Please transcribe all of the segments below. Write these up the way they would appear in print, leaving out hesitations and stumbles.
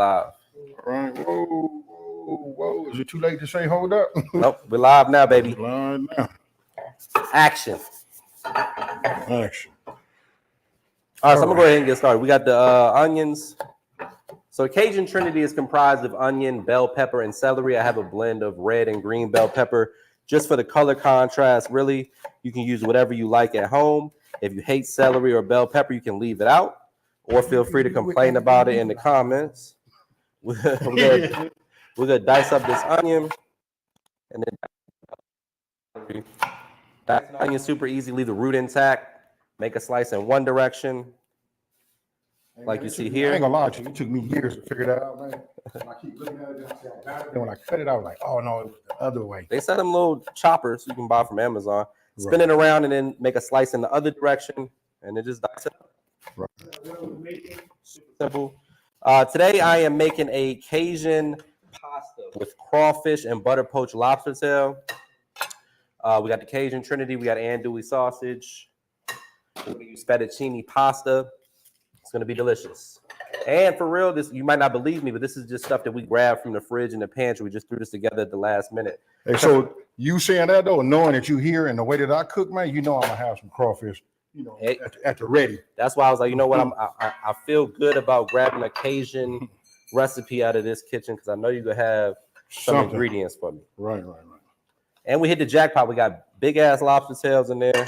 live. All right. Whoa. Is it too late to say hold up? Nope, we're live now, baby. Live now. Action. All right, so I'm gonna go ahead and get started. We got the onions. So Cajun Trinity is comprised of onion, bell pepper, and celery. I have a blend of red and green bell pepper just for the color contrast. Really, you can use whatever you like at home. If you hate celery or bell pepper, you can leave it out, or feel free to complain about it in the comments. We're gonna dice up this onion, and then dice the onion super easy. Leave the root intact. Make a slice in one direction, like you see here. I ain't gonna lie to you. It took me years to figure that out, man. And I keep looking at it and I say, I got it. And when I cut it out, I was like, oh no, it was the other way. They sell them little choppers you can buy from Amazon. Spin it around and then make a slice in the other direction, and then just dice it up. Right. Simple. Today I am making a Cajun pasta with crawfish and butter poached lobster tail. We got the Cajun Trinity. We got andouille sausage. We're gonna use fettuccine pasta. It's gonna be delicious. And for real, this you might not believe me, but this is just stuff that we grabbed from the fridge and the pantry. We just threw this together at the last minute. Hey, so you saying that though, knowing that you here and the way that I cook, man, you know I'm gonna have some crawfish, you know, at the ready. That's why I was like, you know what, I feel good about grabbing a Cajun recipe out of this kitchen because I know you're gonna have some ingredients for me. Right. And we hit the jackpot. We got big ass lobster tails in there.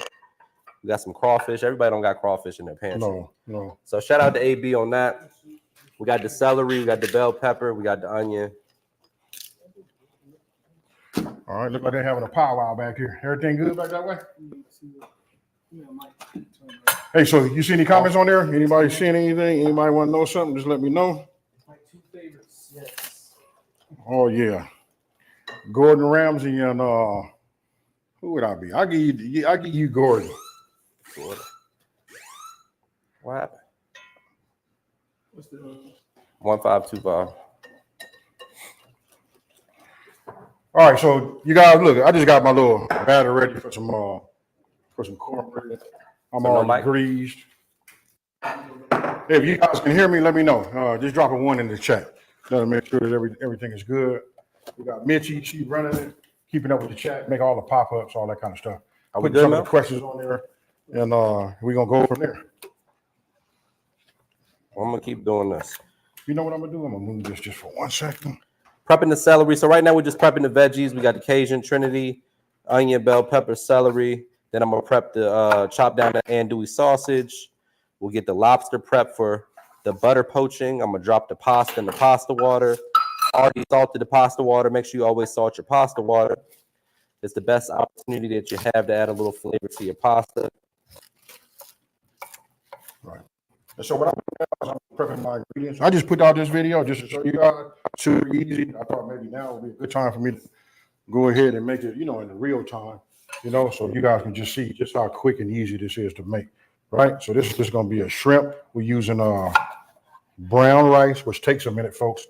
We got some crawfish. Everybody don't got crawfish in their pantry. No. So shout out to AB on that. We got the celery, we got the bell pepper, we got the onion. All right, look like they're having a powwow back here. Everything good back that way? Hey, so you see any comments on there? Anybody seeing anything? Anybody want to know something? Just let me know. My two favorites, yes. Oh yeah, Gordon Ramsay and who would I be? I give you Gordon. What happened? What's the 1525. All right, so you guys look. I just got my little batter ready for some cornbread. I'm already greased. If you guys can hear me, let me know. Just drop a 1 in the chat. Let me make sure that everything is good. We got Mitchie, she running it, keeping up with the chat, make all the pop-ups, all that kind of stuff. Put some of the questions on there, and we're gonna go from there. I'm gonna keep doing this. You know what I'm gonna do? I'm gonna move this just for 1 second. Prepping the celery. So right now we're just prepping the veggies. We got the Cajun Trinity, onion, bell pepper, celery. Then I'm gonna prep the chop down the andouille sausage. We'll get the lobster prep for the butter poaching. I'm gonna drop the pasta in the pasta water. Already salted the pasta water. Make sure you always salt your pasta water. It's the best opportunity that you have to add a little flavor to your pasta. Right. And so what I'm prepping my ingredients. I just put out this video just to show you guys. Super easy. I thought maybe now would be a good time for me to go ahead and make it, you know, in the real time, you know, so you guys can just see just how quick and easy this is to make. Right. So this is just going to be a shrimp. We're using brown rice, which takes a minute, folks.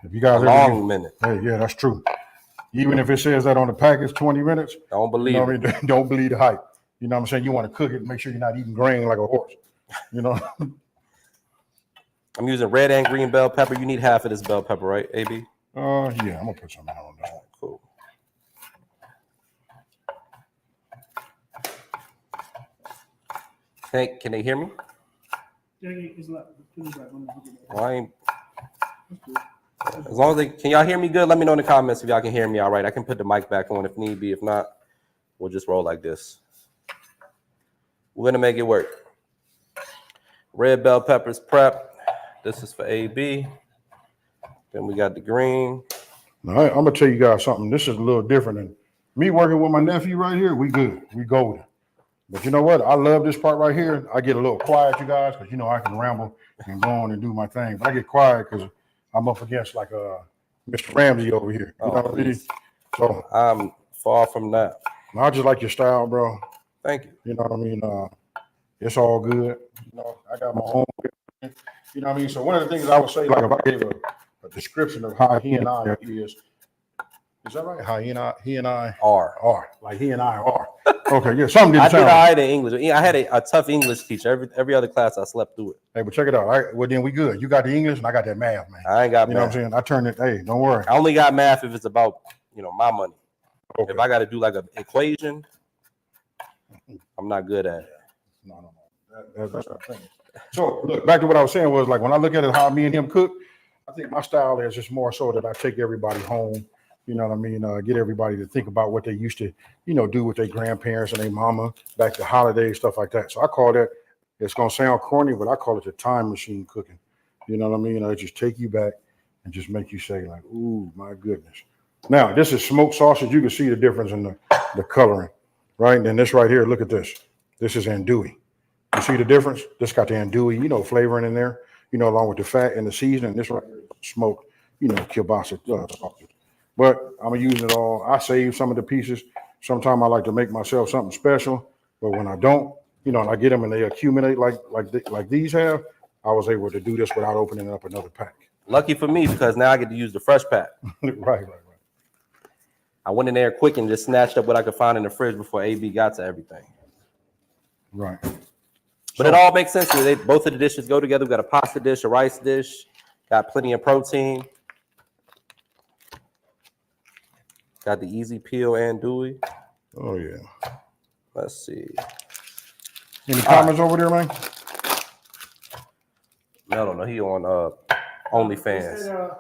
If you guys minute. Hey, yeah, that's true. Even if it says that on the package, 20 minutes. Don't believe it. I mean? Don't believe the hype. You know what I'm saying? You want to cook it, make sure you're not eating grain like a horse. You know? I'm using red and green bell pepper. You need half of this bell pepper, right, AB? Yeah, I'm gonna put some on that. Cool. Hey, can they hear me? As long as they can, y'all hear me good? Let me know in the comments if y'all can hear me all right. I can put the mic back on if need be. If not, we'll just roll like this. We're gonna make it work. Red bell peppers prep. This is for AB. Then we got the green. Now, I'm gonna tell you guys something. This is a little different than me working with my nephew right here. We good. We golden. But you know what? I love this part right here. I get a little quiet, you guys, because you know I can ramble and go on and do my thing. But I get quiet because I'm up against like Mr. Ramsay over here. You know what I mean? So I'm far from that. I just like your style, bro. Thank you. You know what I mean? It's all good. You know, I got my own. You know what I mean? So one of the things I would say, like if I gave a description of how he and I is that right? How he and I are. Like he and I are. Okay, yeah, something I didn't did all sound. right in English. I had a tough English teacher. Every other class I slept through it. Hey, but check it out. All right, well then we good. You got the English and I got that math, man. I ain't got You know what I'm math. saying? I turned it. Hey, don't worry. I only got math if it's about my money. Okay. If I got to do like an equation, I'm not good at it. No. That's not the thing. So look, back to what I was saying was like when I look at it, how me and him cook, I think my style is just more so that I take everybody home. You know what I mean? Get everybody to think about what they used to, do with their grandparents and their mama back to holidays, stuff like that. So I call that. It's gonna sound corny, but I call it the time machine cooking. You know what I mean? I just take you back and just make you say like, "Ooh, my goodness." Now this is smoked sausage. You can see the difference in the coloring, right? And then this right here, look at this. This is andouille. You see the difference? This got the andouille, flavoring in there, along with the fat and the seasoning. This right here is smoked, kielbasa sausage. But I'm using it all. I save some of the pieces. Sometimes I like to make myself something special, but when I don't, and I get them and they accumulate like these have, I was able to do this without opening up another pack. Lucky for me because now I get to use the fresh pack. Right. I went in there quick and just snatched up what I could find in the fridge before AB got to everything. Right. But it all makes sense. Both of the dishes go together. We got a pasta dish, a rice dish, got plenty of protein. Got the easy peel andouille. Oh yeah. Let's see. Any comments over there, man? I don't know. He on OnlyFans.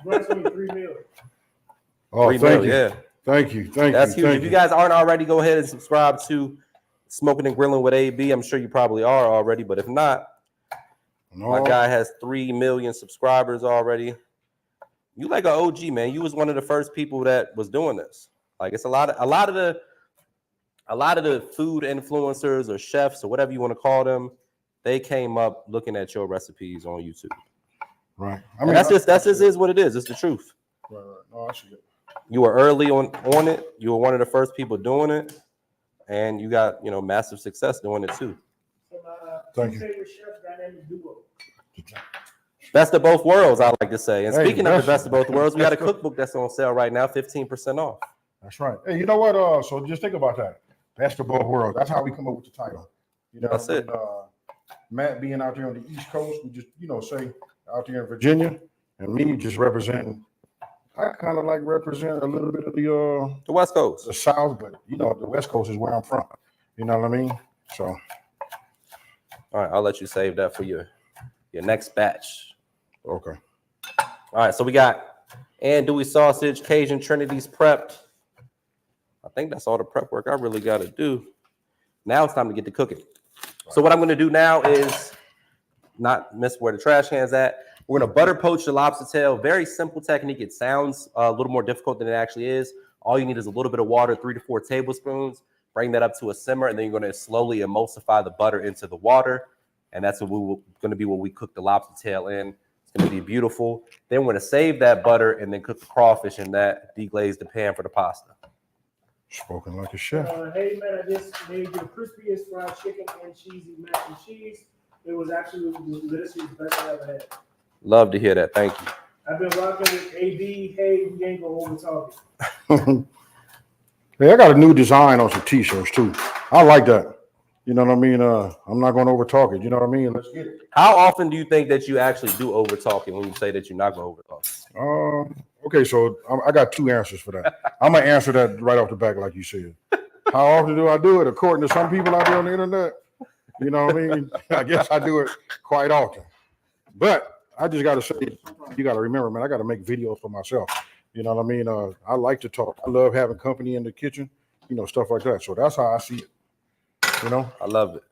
Bryce only 3 million. Oh, $3 thank million, you. yeah. Thank you. That's huge. If you guys aren't already, go ahead and subscribe to Smokin and Grillin with AB. I'm sure you probably are already, but if not, my guy has 3 million subscribers already. You like an OG, man. You was one of the first people that was doing this. Like it's a lot of the food influencers or chefs or whatever you want to call them. They came up looking at your recipes on YouTube. Right. I mean, that's just is what it is. It's the truth. Right. No, I see it. You were early on it. You were one of the first people doing it, and you got massive success doing it too. Thank you. Favorite chef dynamic duo. Best of both worlds, I like to say. And Hey, speaking of the best of both worlds, we got a cookbook that's on sale right now, 15% off. That's right. Hey, you know what? So just think about that. Best of both worlds. That's how we come up with the title. That's it. Matt being out there on the East Coast, we just say out there in Virginia, and me just representing. I kind of like represent a little bit of The West Coast. the South, but the West Coast is where I'm from. You know what I mean? So, All right, I'll let you save that for your next batch. okay. All right, so we got andouille sausage, Cajun Trinity's prepped. I think that's all the prep work I really got to do. Now it's time to get to cooking. So what I'm going to do now is not miss where the trash can's at. We're going to butter poach the lobster tail. Very simple technique. It sounds a little more difficult than it actually is. All you need is a little bit of water, 3 to 4 tablespoons. Bring that up to a simmer, and then you're going to slowly emulsify the butter into the water. And that's going to be what we cook the lobster tail in. It's going to be beautiful. Then we're going to save that butter and then cook the crawfish in that, deglaze the pan for the pasta. Spoken like a chef. Hey man, I just made the crispiest fried chicken and cheesy mac and cheese. It was actually literally the best I ever had. Love to hear that. Thank you. I've been rocking with AB. Hey, we ain't gonna over talk it. Hey, I got a new design on some t-shirts too. I like that. You know what I mean? I'm not going to over talk it. You know what I mean? Let's get it. How often do you think that you actually do over talking when you say that you're not going to over talk? Okay, so I got 2 answers for that. I'm gonna answer that right off the back, like you said. How often do I do it? According to some people out there on the internet, you know what I mean? I guess I do it quite often. But I just got to say, you got to remember, man, I got to make videos for myself. You know what I mean? I like to talk. I love having company in the kitchen, stuff like that. So that's how I see it. I love it.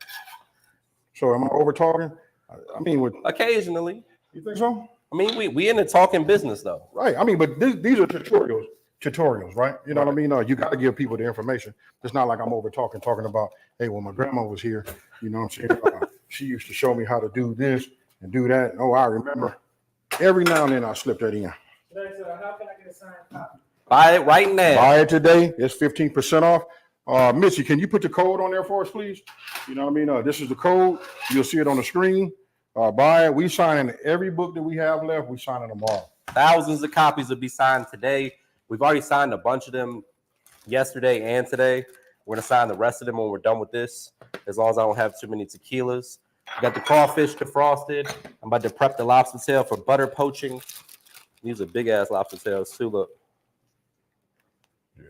So am I over talking? I mean, Occasionally. You think so? I mean, we in the talking business though. Right. I mean, but these are tutorials, right? You know what I mean? You got to give people the information. It's not like I'm over talking about, hey, when my grandma was here, you know what I'm saying? She used to show me how to do this and do that. Oh, I remember. Every now and then I slip that in. How can I get a signed copy? Buy it right now. Buy it today. It's 15% off. Mitzi, can you put the code on there for us, please? You know what I mean? This is the code. You'll see it on the screen. Buy it. We signing every book that we have left. We signing them all. Thousands of copies will be signed today. We've already signed a bunch of them yesterday and today. We're gonna sign the rest of them when we're done with this, as long as I don't have too many tequilas. We got the crawfish defrosted. I'm about to prep the lobster tail for butter poaching. These are big ass lobster tails too. Look. Yeah.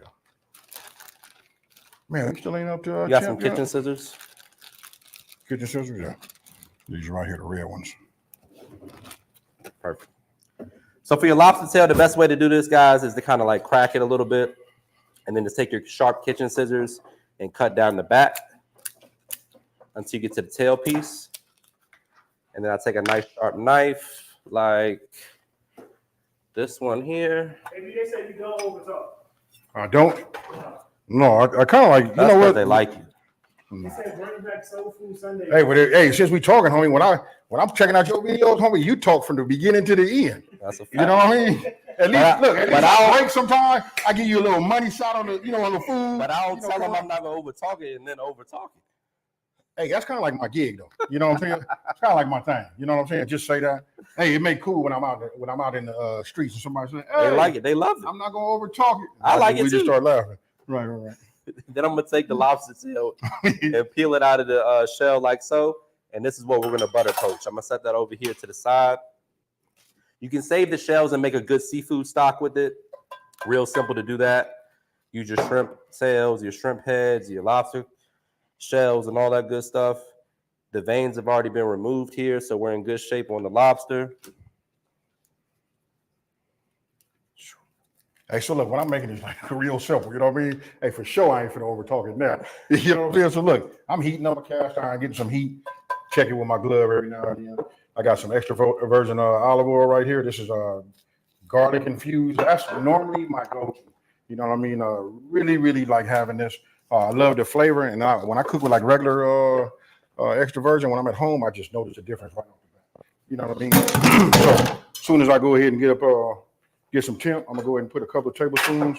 Man, we still ain't up to. You got some kitchen scissors? Kitchen scissors, yeah. These are right here, the red ones. Perfect. So for your lobster tail, the best way to do this, guys, is to kind of like crack it a little bit, and then just take your sharp kitchen scissors and cut down the back until you get to the tail piece. And then I take a nice sharp knife, like this one here. Maybe they say you don't over talk. I don't. No, I kind of like. You That's know what? They like you. They said bring back Soul Food Sunday. Hey, but hey, since we talking, homie, when I'm checking out your videos, homie, you talk from the beginning to the end. That's a fact. You know what I mean? At least look. At least I'll break sometime. I give you a little money shot on the, on the food. But I don't tell them I'm not gonna over talk it and then over talk it. Hey, that's kind of like my gig, though. You know what I'm saying? It's kind of like my thing. You know what I'm saying? Just say that. Hey, it make cool when I'm out in the streets and somebody say, "Hey, they like it. They love it. I'm not gonna over talk it." I like it we too. Just start laughing. Right. Then I'm gonna take the lobster tail and peel it out of the shell like so. And this is what we're gonna butter poach. I'm gonna set that over here to the side. You can save the shells and make a good seafood stock with it. Real simple to do that. Use your shrimp tails, your shrimp heads, your lobster shells, and all that good stuff. The veins have already been removed here, so we're in good shape on the lobster. Hey, so look, when I'm making this like real simple, you know what I mean? Hey, for sure, I ain't finna over talk it now. You know what I'm saying? So look, I'm heating up a cast iron, getting some heat, checking with my glove every now and then. I got some extra virgin olive oil right here. This is garlic infused. That's normally my go-to. You know what I mean? Really, really like having this. I love the flavor, and when I cook with like regular extra virgin, when I'm at home, I just notice a difference right off the bat. You know what I mean? So as soon as I go ahead and get some temp, I'm gonna go ahead and put a couple of tablespoons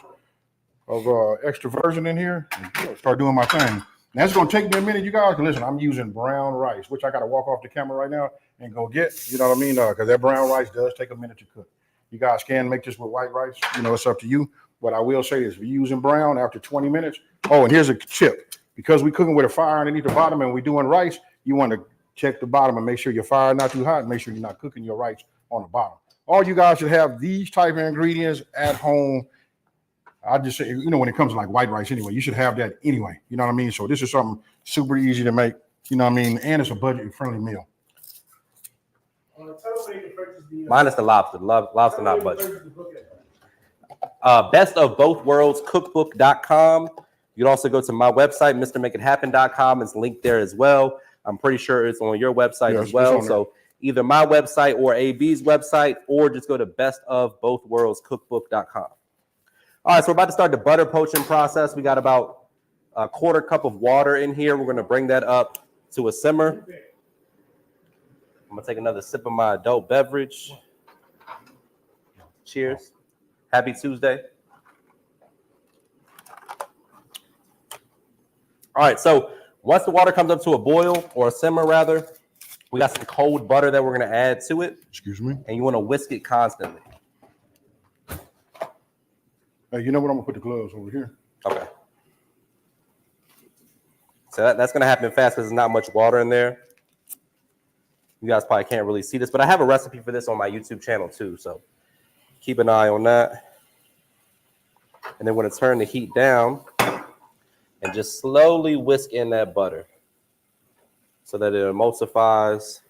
of extra virgin in here and start doing my thing. Now it's gonna take me a minute, you guys. Listen, I'm using brown rice, which I gotta walk off the camera right now and go get. You know what I mean? Because that brown rice does take a minute to cook. You guys can make this with white rice. You know, it's up to you. What I will say is, if you're using brown after 20 minutes. Oh, and here's a tip: because we're cooking with a fire underneath the bottom and we're doing rice, you want to check the bottom and make sure your fire not too hot. And make sure you're not cooking your rice on the bottom. All you guys should have these type of ingredients at home. I just say, when it comes to like white rice anyway, you should have that anyway. You know what I mean? So this is something super easy to make, you know what I mean? And it's a budget-friendly meal. Tell them where you can purchase the Minus the lobster. Lobster not budget. Best of Both Worlds, cookbook.com. You can also go to my website, mrmakeithappen.com. It's linked there as well. I'm pretty sure it's on your website as well. So either my website or AB's website, or just go to bestofbothworldscookbook.com. All right, so we're about to start the butter poaching process. We got about a quarter cup of water in here. We're going to bring that up to a simmer. I'm going to take another sip of my adult beverage. Cheers. Happy Tuesday. All right, so once the water comes up to a boil, or a simmer rather, we got some cold butter that we're going to add to it. Excuse me? And you want to whisk it constantly. Hey, you know what? I'm going to put the gloves over here. Okay. So that's going to happen fast because there's not much water in there. You guys probably can't really see this, but I have a recipe for this on my YouTube channel too, so keep an eye on that. And then we're going to turn the heat down and just slowly whisk in that butter so that it emulsifies.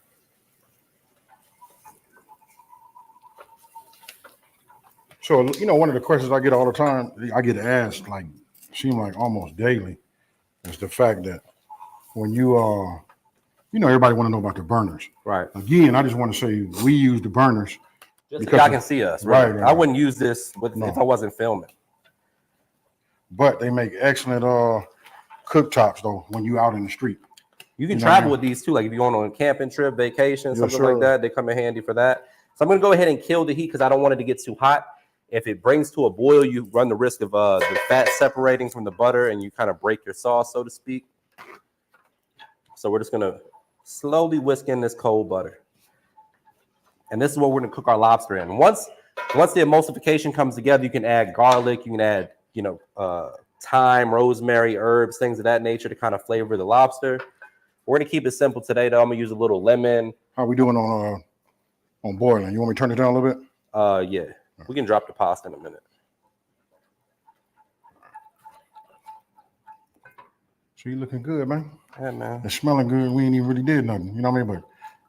So, one of the questions I get all the time, I get asked, seem like almost daily, is the fact that when you, everybody want to know about the burners. Right. Again, I just want to say we use the burners. Just so y'all can see us. Right. I wouldn't use this if I wasn't filming. But they make excellent cooktops, though, when you out in the street. You can travel with these, too. Like if you're going on a camping trip, vacation, something like that, they come in handy for that. So I'm going to go ahead and kill the heat because I don't want it to get too hot. If it brings to a boil, you run the risk of the fat separating from the butter and you kind of break your sauce, so to speak. So we're just going to slowly whisk in this cold butter. And this is what we're going to cook our lobster in. Once the emulsification comes together, you can add garlic, you can add, thyme, rosemary, herbs, things of that nature to kind of flavor the lobster. We're gonna keep it simple today, though. I'm gonna use a little lemon. How we doing on boiling? You want me to turn it down a little bit? Yeah, we can drop the pasta in a minute. So you looking good, man. Yeah, man. It's smelling good. We ain't even really did nothing. You know what I mean? But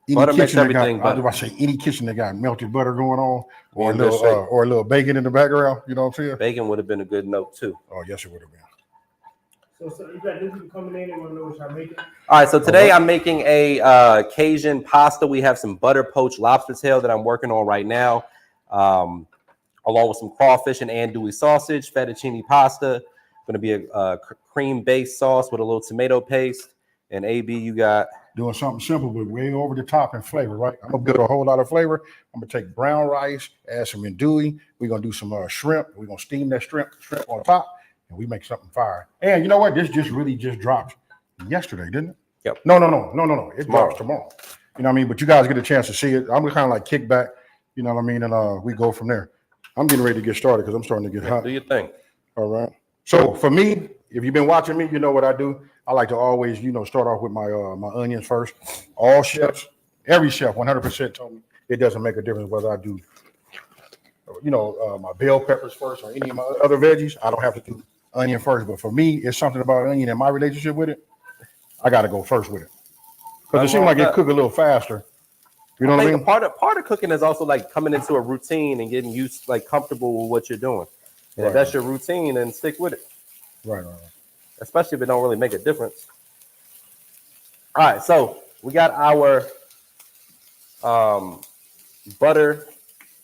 any Butter makes kitchen that got, everything I was better. about to say any kitchen that got melted butter going on, We or in good shape. a little bacon in the background. You know what I'm saying? Bacon would have been a good note too. Oh yes, it would have been. So you got new people coming in and want to know what y'all making. All right, so today I'm making a Cajun pasta. We have some butter poached lobster tail that I'm working on right now, along with some crawfish and andouille sausage, fettuccine pasta. Going to be a cream-based sauce with a little tomato paste. And AB, you got Doing something simple, but way over the top in flavor, right? I'm gonna build a whole lot of flavor. I'm gonna take brown rice, add some andouille. We're gonna do some shrimp. We're gonna steam that shrimp on top, and we make something fire. And you know what? This really dropped yesterday, didn't it? Yep. No. It drops tomorrow. You know what I mean? But you guys get a chance to see it. I'm gonna kind of like kick back, you know what I mean? And we go from there. I'm getting ready to get started because I'm starting to get hot. do your thing. All right. So for me, if you've been watching me, you know what I do. I like to always, start off with my my onions first. All chefs, every chef, 100% told me it doesn't make a difference whether I do, my bell peppers first or any of my other veggies. I don't have to do onion first. But for me, it's something about onion and my relationship with it. I got to go first with it because it seems like it cook a little faster. You know what I mean? Part of cooking is also like coming into a routine and getting used, like comfortable with what you're doing. And if that's your routine, then stick with it. Right. Especially if it don't really make a difference. All right, so we got our butter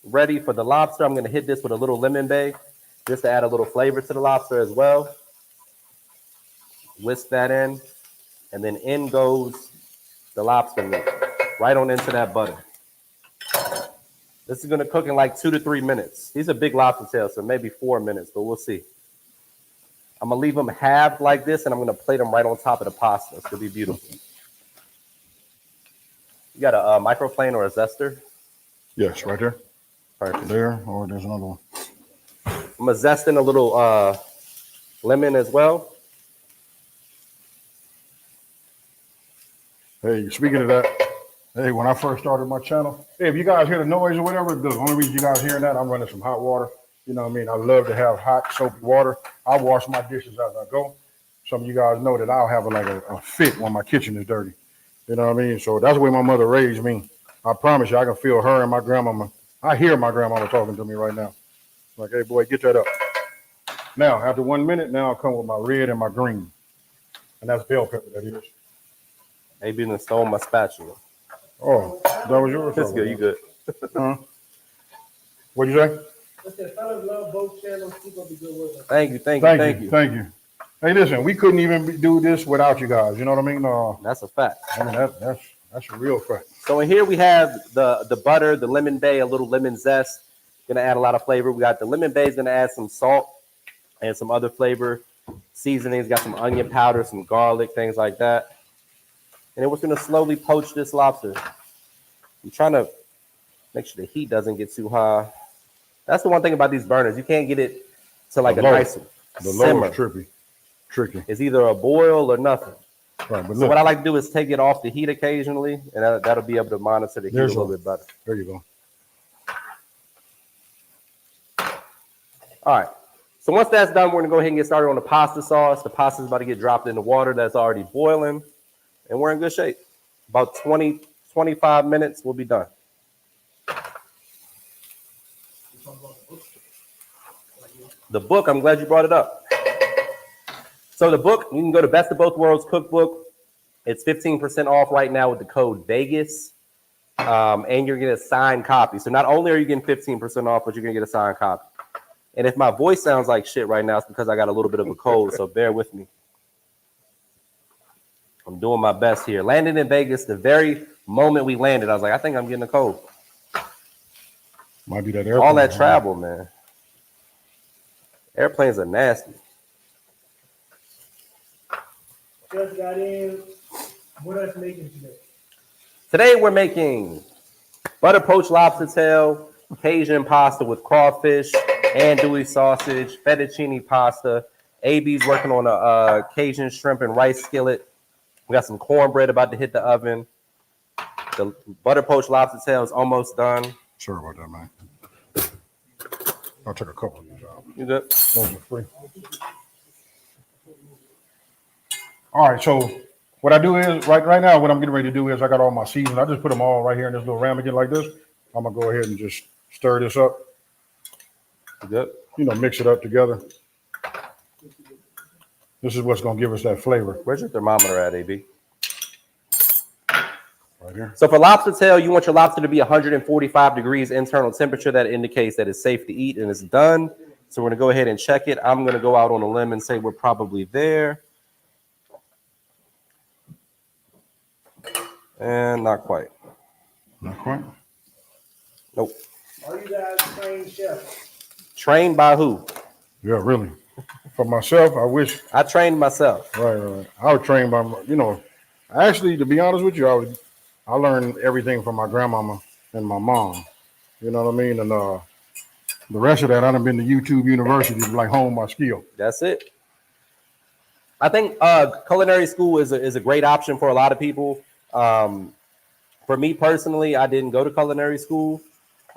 ready for the lobster. I'm going to hit this with a little lemon bay just to add a little flavor to the lobster as well. Whisk that in, and then in goes the lobster meat right on into that butter. This is going to cook in like 2 to 3 minutes. These are big lobster tails, so maybe 4 minutes, but we'll see. I'm going to leave them halved like this, and I'm going to plate them right on top of the pasta. It's going to be beautiful. You got a microplane or a zester? Yes, right there. Perfect. There, or there's another one. I'm going to zest in a little lemon as well. Hey, speaking of that, hey, when I first started my channel, hey, if you guys hear the noise or whatever, the only reason you guys hearing that, I'm running some hot water. You know what I mean? I love to have hot, soapy water. I wash my dishes as I go. Some of you guys know that I'll have a fit when my kitchen is dirty. You know what I mean? So that's the way my mother raised me. I promise you, I can feel her and my grandmama. I hear my grandmama talking to me right now. Like, hey, boy, get that up. Now, after 1 minute, now I'll come with my red and my green. And that's bell pepper, that is. Maybe even stole my spatula. Oh, that was yours? That's good. You good. What'd you say? I said, fellas, love both channels. Keep up the good work. Thank you. Thank you. Hey, listen, we couldn't even do this without you guys. You know what I mean? That's a fact. I mean, that's a real fact. So in here we have the butter, the lemon bay, a little lemon zest. Gonna add a lot of flavor. We got the lemon bay is gonna add some salt and some other flavor. Seasonings, got some onion powder, some garlic, things like that. And then we're gonna slowly poach this lobster. I'm trying to make sure the heat doesn't get too high. That's the one thing about these burners. You can't get it to like a nice simmer. Tricky. It's either a boil or nothing. Right, but So look, what I like to do is take it off the heat occasionally, and that'll be able to monitor the heat a little bit better. There you go. All right. So once that's done, we're gonna go ahead and get started on the pasta sauce. The pasta is about to get dropped in the water that's already boiling, and we're in good shape. About 20, 25 minutes, we'll be done. The book, I'm glad you brought it up. So the book, you can go to Best of Both Worlds Cookbook. It's 15% off right now with the code Vegas, and you're getting a signed copy. So not only are you getting 15% off, but you're gonna get a signed copy. And if my voice sounds like shit right now, it's because I got a little bit of a cold, so bear with me. I'm doing my best here. Landing in Vegas, the very moment we landed, I was like, I think I'm getting a cold. Might be that airplane. All that travel, man. Airplanes are nasty. Just got in. What else making today? Today we're making butter poached lobster tail, Cajun pasta with crawfish, andouille sausage, fettuccine pasta, AB's working on a Cajun shrimp and rice skillet. We got some cornbread about to hit the oven. The butter poached lobster tail is almost done. Sorry about that, man. I'll take a couple of these out. You good? Those are free. All right, so what I do is right now, what I'm getting ready to do is I got all my seasonings. I just put them all right here in this little ramekin like this. I'm gonna go ahead and just stir this up. You good? You know, mix it up together. This is what's gonna give us that flavor. Where's your thermometer at, AB? Right here. So for lobster tail, you want your lobster to be 145 degrees internal temperature. That indicates that it's safe to eat and it's done. So we're gonna go ahead and check it. I'm gonna go out on a limb and say we're probably there. And not quite. Not quite. Nope. Are you guys trained chefs? Trained by who? Yeah, really. For myself, I wish. I trained myself. Right. I was trained by, actually, to be honest with you, I learned everything from my grandmama and my mom. You know what I mean? And the rest of that, I done been to YouTube University to like hone my skill. That's it. I think culinary school is a great option for a lot of people. For me personally, I didn't go to culinary school.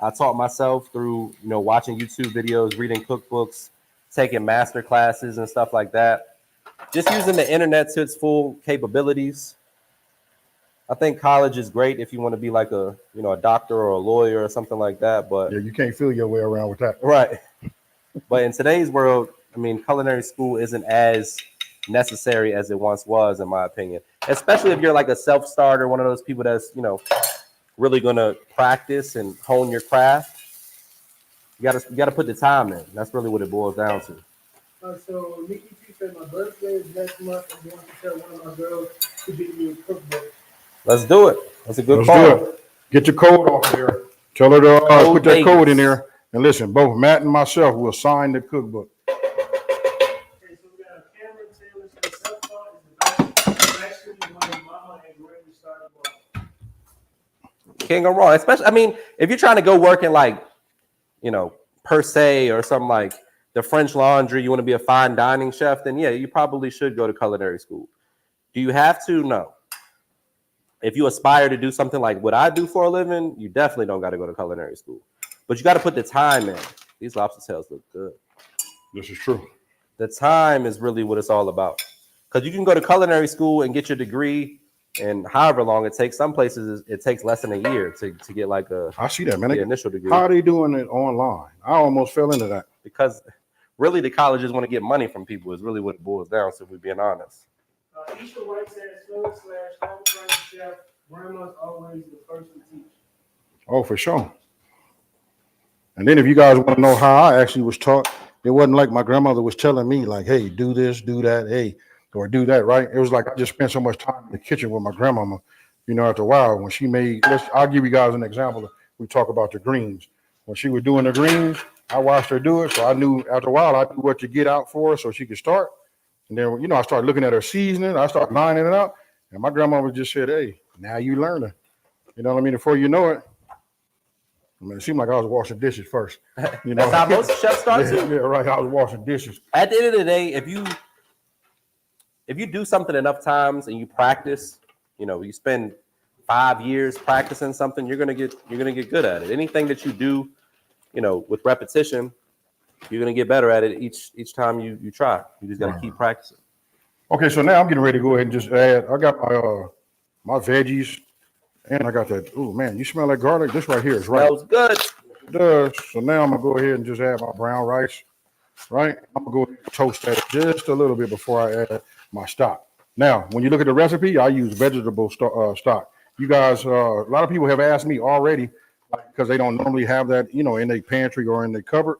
I taught myself through, watching YouTube videos, reading cookbooks, taking master classes and stuff like that. Just using the internet to its full capabilities. I think college is great if you want to be like a doctor or a lawyer or something like that. But yeah, you can't feel your way around with that. Right. But in today's world, culinary school isn't as necessary as it once was, in my opinion. Especially if you're like a self-starter, one of those people that's, really gonna practice and hone your craft. You gotta put the time in. That's really what it boils down to. So Nikki T said my birthday is next month. I'm going to tell one of my girls to get me a cookbook. Let's do it. That's a good Let's call. do it. Get your code off there. Tell her to put that code in there. And listen, both Matt and myself will sign the cookbook. Okay, so we got Cameron Taylor said self-taught is the actually my mama and Grady started off. Can't go wrong. Especially, if you're trying to go work in like, per se or something like the French Laundry, you want to be a fine dining chef, then yeah, you probably should go to culinary school. Do you have to? No. If you aspire to do something like what I do for a living, you definitely don't got to go to culinary school. But you got to put the time in. These lobster tails look good. This is true. The time is really what it's all about. Because you can go to culinary school and get your degree, and however long it takes. Some places it takes less than a year to get like I see that, man. the initial degree. How are they doing it online? I almost fell into that. Because really the colleges want to get money from people is really what it boils down to, if we're being honest. Isha White said, /home French chef, grandma's always the first to teach. Oh, for sure. And then if you guys want to know how I actually was taught, it wasn't like my grandmother was telling me like, hey, do this, do that, hey, or do that, right? It was like I just spent so much time in the kitchen with my grandmama, after a while when she made, I'll give you guys an example. We talk about the greens. When she was doing the greens, I watched her do it. So I knew after a while, I knew what to get out for her so she could start. And then, I started looking at her seasoning. I started lining it up. And my grandmama just said, hey, now you learning. You know what I mean? Before you know it, it seemed like I was washing dishes first. That's how most chefs start too. Yeah, right. I was washing dishes. At the end of the day, if you do something enough times and you practice, you spend 5 years practicing something, you're gonna get good at it. Anything that you do, with repetition, you're gonna get better at it each time you try. You just gotta keep practicing. Okay, so now I'm getting ready to go ahead and just add. I got my veggies, and I got that. Oh man, you smell that garlic? This right here is right. Smells good. It does. So now I'm gonna go ahead and just add my brown rice. Right, I'm gonna go ahead and toast that just a little bit before I add my stock. Now, when you look at the recipe, I use vegetable stock. You guys, a lot of people have asked me already, because they don't normally have that, in their pantry or in their cupboard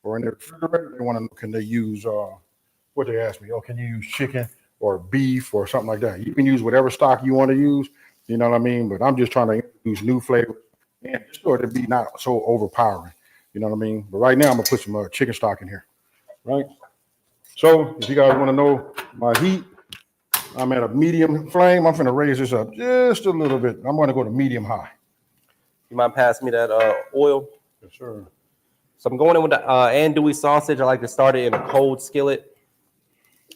or in their refrigerator. They want to know, can they use what they asked me? Oh, can you use chicken or beef or something like that? You can use whatever stock you want to use. You know what I mean? But I'm just trying to introduce new flavors and just so it to be not so overpowering. You know what I mean? But right now, I'm gonna put some chicken stock in here. Right. So if you guys want to know my heat, I'm at a medium flame. I'm going to raise this up just a little bit. I'm going to go to medium high. You mind pass me that oil? Yes, sir. So I'm going in with the andouille sausage. I like to start it in a cold skillet.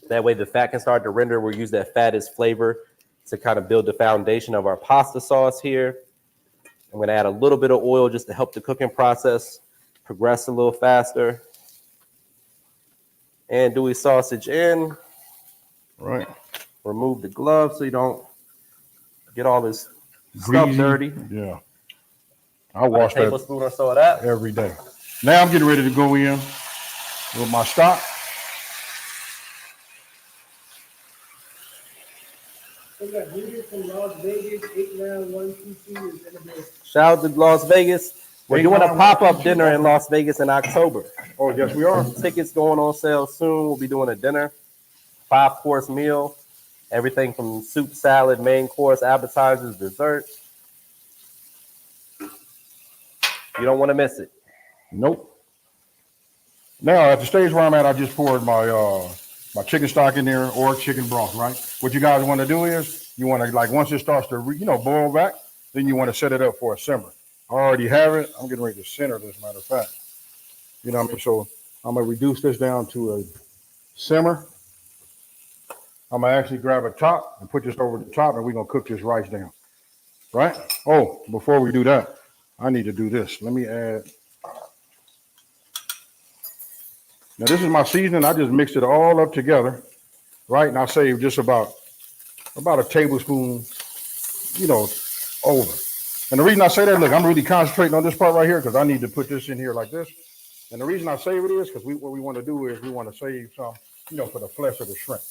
That way the fat can start to render. We'll use that fat as flavor to kind of build the foundation of our pasta sauce here. I'm gonna add a little bit of oil just to help the cooking process progress a little faster. Andouille sausage in. Right. Remove the glove so you don't get all this stuff Greasy. dirty. Yeah. I wash A that tablespoon or so of that. every day. Now I'm getting ready to go in with my stock. We got Judith from Las Vegas, 89122 is in the business. Shout out to Las Vegas. We're doing a 89122. pop-up dinner in Las Vegas in October. Oh, yes, we are. Tickets going on sale soon. We'll be doing a dinner, 5-course meal, everything from soup, salad, main course, appetizers, desserts. You don't want to miss it. Nope. Now, at the stage where I'm at, I just poured my my chicken stock in there or chicken broth, right? What you guys want to do is you want to, like, once it starts to, boil back, then you want to set it up for a simmer. I already have it. I'm getting ready to simmer this, matter of fact. You know what I mean? So I'm going to reduce this down to a simmer. I'm going to actually grab a top and put this over the top, and we're going to cook this rice down, right? Oh, before we do that, I need to do this. Let me add. Now, this is my seasoning. I just mixed it all up together, right? And I saved just about a tablespoon, over. And the reason I say that, look, I'm really concentrating on this part right here because I need to put this in here like this. And the reason I save it is because what we want to do is we want to save some, for the flesh of the shrimp.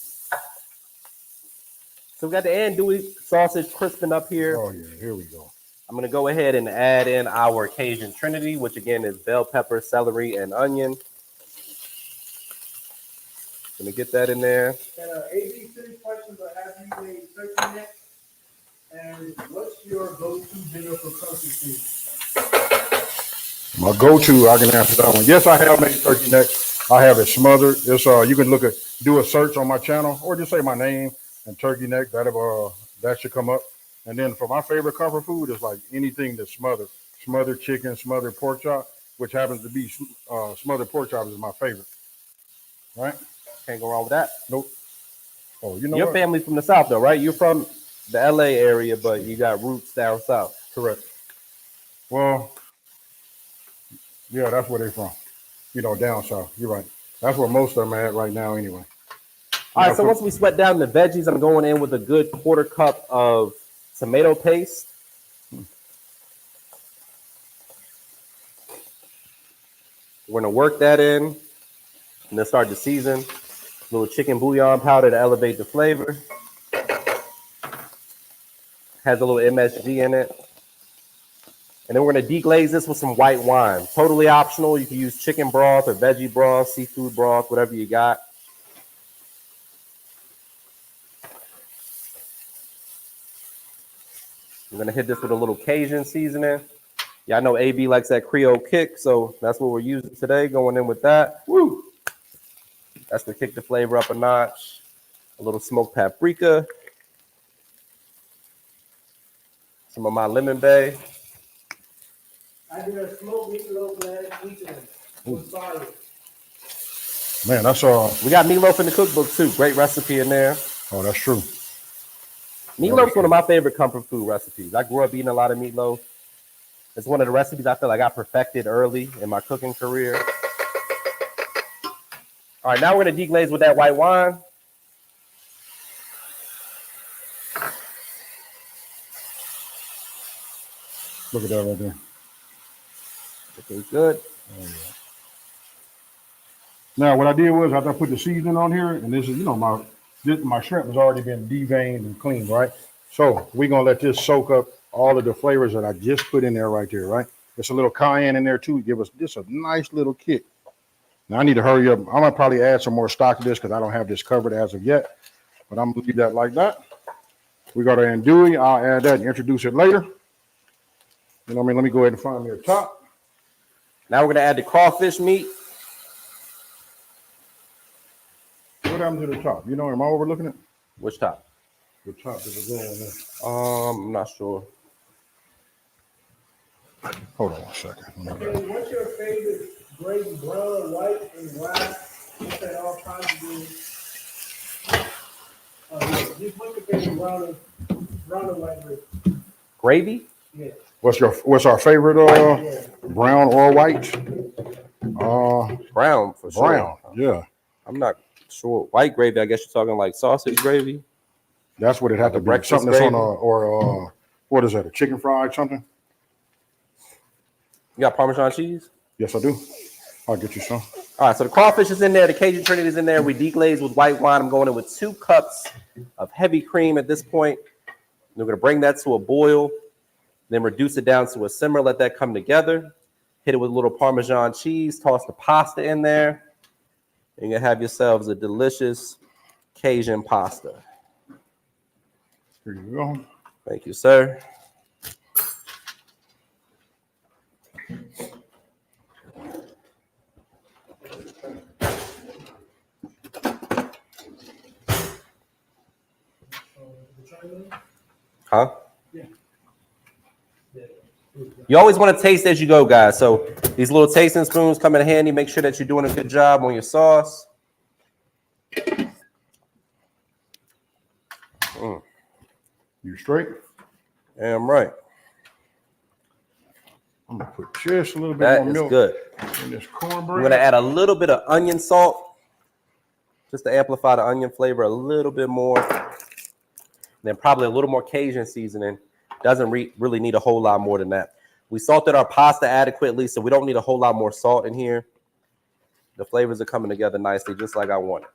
So we got the andouille sausage crisping up here. Oh, yeah, here we go. I'm going to go ahead and add in our Cajun Trinity, which again is bell pepper, celery, and onion. Gonna get that in there. And AB, 3 questions are: have you made turkey neck? And what's your go-to dinner for comfort food? My go-to, I can answer that one. Yes, I have made turkey neck. I have it smothered. It's you can do a search on my channel, or just say my name and turkey neck. That should come up. And then for my favorite comfort food is like anything that's smothered. Smothered chicken, smothered pork chop, which happens to be smothered pork chop is my favorite. Right? Can't go wrong with that. Nope. Oh, you know Your what? family's from the South, though, right? You're from the LA area, but you got roots down south. Correct. Well, yeah, that's where they're from. Down south. You're right. That's where most of them are at right now anyway. All right, so once we sweat down the veggies, I'm going in with a good 1/4 cup of tomato paste. We're going to work that in and then start to season. A little chicken bouillon powder to elevate the flavor. Has a little MSG in it. And then we're going to deglaze this with some white wine. Totally optional. You can use chicken broth or veggie broth, seafood broth, whatever you got. We're going to hit this with a little Cajun seasoning. Yeah, I know AB likes that Creole kick, so that's what we're using today, going in with that. Woo! That's to kick the flavor up a notch. A little smoked paprika. Some of my lemon bay. I did a smoked meatloaf last weekend. It was fire. Man, that's We got meatloaf in the cookbook too. Great recipe in there. Oh, that's true. Meatloaf's one of my favorite comfort food recipes. I grew up eating a lot of meatloaf. It's one of the recipes I feel like I perfected early in my cooking career. All right, now we're going to deglaze with that white wine. Look at that right there. Okay, good. Oh, yeah. Now, what I did was after I put the seasoning on here, and this is, my shrimp has already been deveined and cleaned, right? So we're going to let this soak up all of the flavors that I just put in there right there, right? There's a little cayenne in there too. Give us just a nice little kick. Now I need to hurry up. I'm going to probably add some more stock to this because I don't have this covered as of yet. But I'm going to leave that like that. We got our andouille. I'll add that and introduce it later. You know what I mean? Let me go ahead and find me a top. Now we're going to add the crawfish meat. What happened to the top? Am I overlooking it? Which top? The top is going there. I'm not sure. Hold on one second. Okay, what's your favorite gravy, brown, white, and rye? What's that all kinds of Just what's your favorite brown or white gravy? Gravy? Yeah. What's our favorite? Yeah. Brown or white? Brown for sure. Brown. Yeah, I'm not sure. White gravy, I guess you're talking like sausage gravy. that's what it had Like to a be. breakfast Something that's on gravy? what is that? A chicken fried something? You got Parmesan cheese? Yes, I do. I'll get you some. All right, so the crawfish is in there. The Cajun Trinity is in there. We deglaze with white wine. I'm going in with 2 cups of heavy cream at this point. We're going to bring that to a boil, then reduce it down to a simmer. Let that come together. Hit it with a little Parmesan cheese. Toss the pasta in there. And you're going to have yourselves a delicious Cajun pasta. Here you go. Thank you, sir. Huh? Yeah. You always want to taste as you go, guys. So these little tasting spoons come in handy. Make sure that you're doing a good job on your sauce. You straight? Damn right. I'm gonna put just a little bit That more is milk good. in this cornbread. I'm going to add a little bit of onion salt just to amplify the onion flavor a little bit more. Then probably a little more Cajun seasoning. Doesn't really need a whole lot more than that. We salted our pasta adequately, so we don't need a whole lot more salt in here. The flavors are coming together nicely, just like I wanted.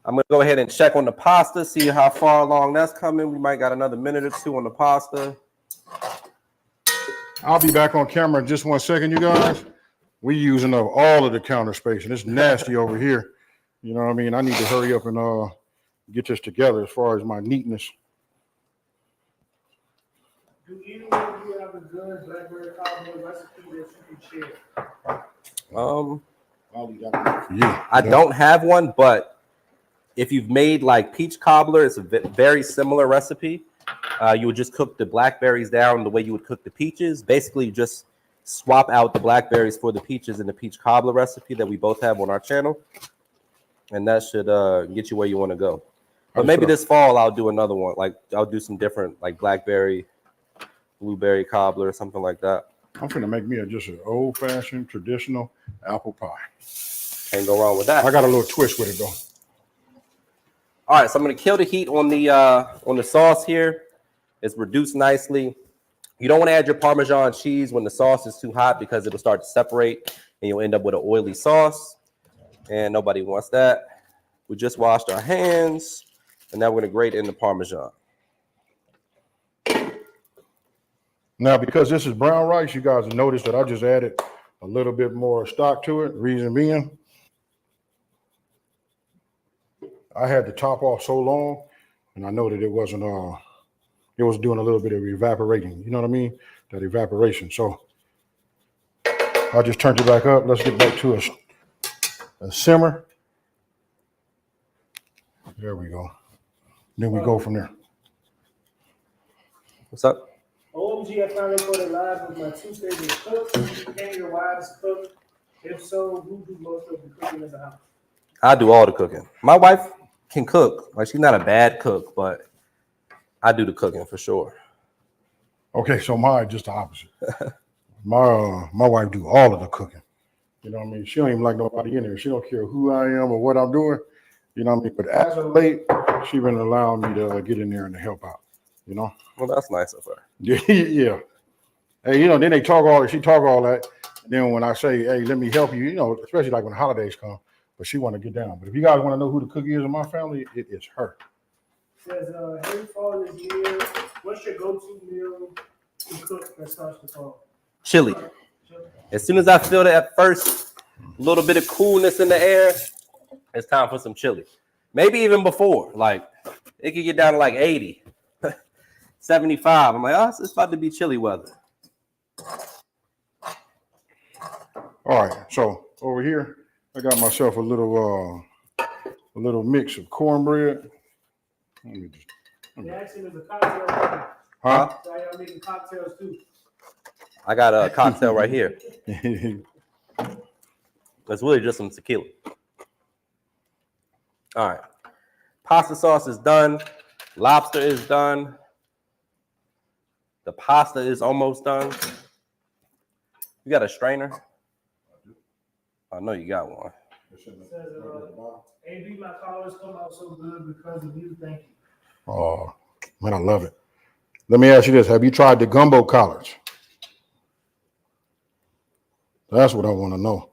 I'm going to go ahead and check on the pasta, see how far along that's coming. We might got another minute or 2 on the pasta. I'll be back on camera in just 1 second, you guys. We using up all of the counter space, and it's nasty over here. You know what I mean? I need to hurry up and get this together as far as my neatness. Do either one of you have a good blackberry cobbler recipe that you can share? I'll leave that one for you. I don't have one, but if you've made like peach cobbler, it's a very similar recipe. You would just cook the blackberries down the way you would cook the peaches. Basically, you just swap out the blackberries for the peaches in the peach cobbler recipe that we both have on our channel. And that should get you where you want to go. But maybe this fall I'll do another one. Like I'll do some different like blackberry, blueberry cobbler or something like that. I'm finna make me just an old-fashioned traditional apple pie. Can't go wrong with that. I got a little twist with it though. All right, so I'm gonna kill the heat on the sauce here. It's reduced nicely. You don't want to add your Parmesan cheese when the sauce is too hot because it'll start to separate and you'll end up with an oily sauce. And nobody wants that. We just washed our hands, and now we're gonna grate in the Parmesan. Now, because this is brown rice, you guys have noticed that I just added a little bit more stock to it. Reason being, I had the top off so long, and I know that it wasn't, it was doing a little bit of evaporating. You know what I mean? That evaporation. So I just turned it back up. Let's get back to a simmer. There we go. Then we go from there. What's up? OMG, I finally put it live with my 2 favorite cooks. Can your wives cook? If so, who do most of the cooking in the house? I do all the cooking. My wife can cook. Like she's not a bad cook, but I do the cooking for sure. Okay, so mine just the opposite. My wife do all of the cooking. You know what I mean? She don't even like nobody in there. She don't care who I am or what I'm doing. You know what I mean? But as of late, she been allowing me to get in there and to help out. You know? Well, that's nice of her. Yeah. Hey, you know, then she talk all that. Then when I say, hey, let me help you, you know, especially like when the holidays come, but she want to get down. But if you guys want to know who the cook is in my family, it is her. Says, hey, fall this year, what's your go-to meal to cook that starts the fall? Chili. As soon as I feel that first little bit of coolness in the air, it's time for some chili. Maybe even before. Like, it could get down to like 80, 75. I'm like, oh, it's about to be chilly weather. All right, so over here, I got myself a little mix of cornbread. Jackson is a cocktail. Huh? So y'all making cocktails too. I got a cocktail right here. It's really just some tequila. All right. Pasta sauce is done. Lobster is done. The pasta is almost done. You got a strainer? I know you got one. It says, AB, my collars come out so good because of you. Thank you. Oh, man, I love it. Let me ask you this. Have you tried the gumbo collards? That's what I want to know.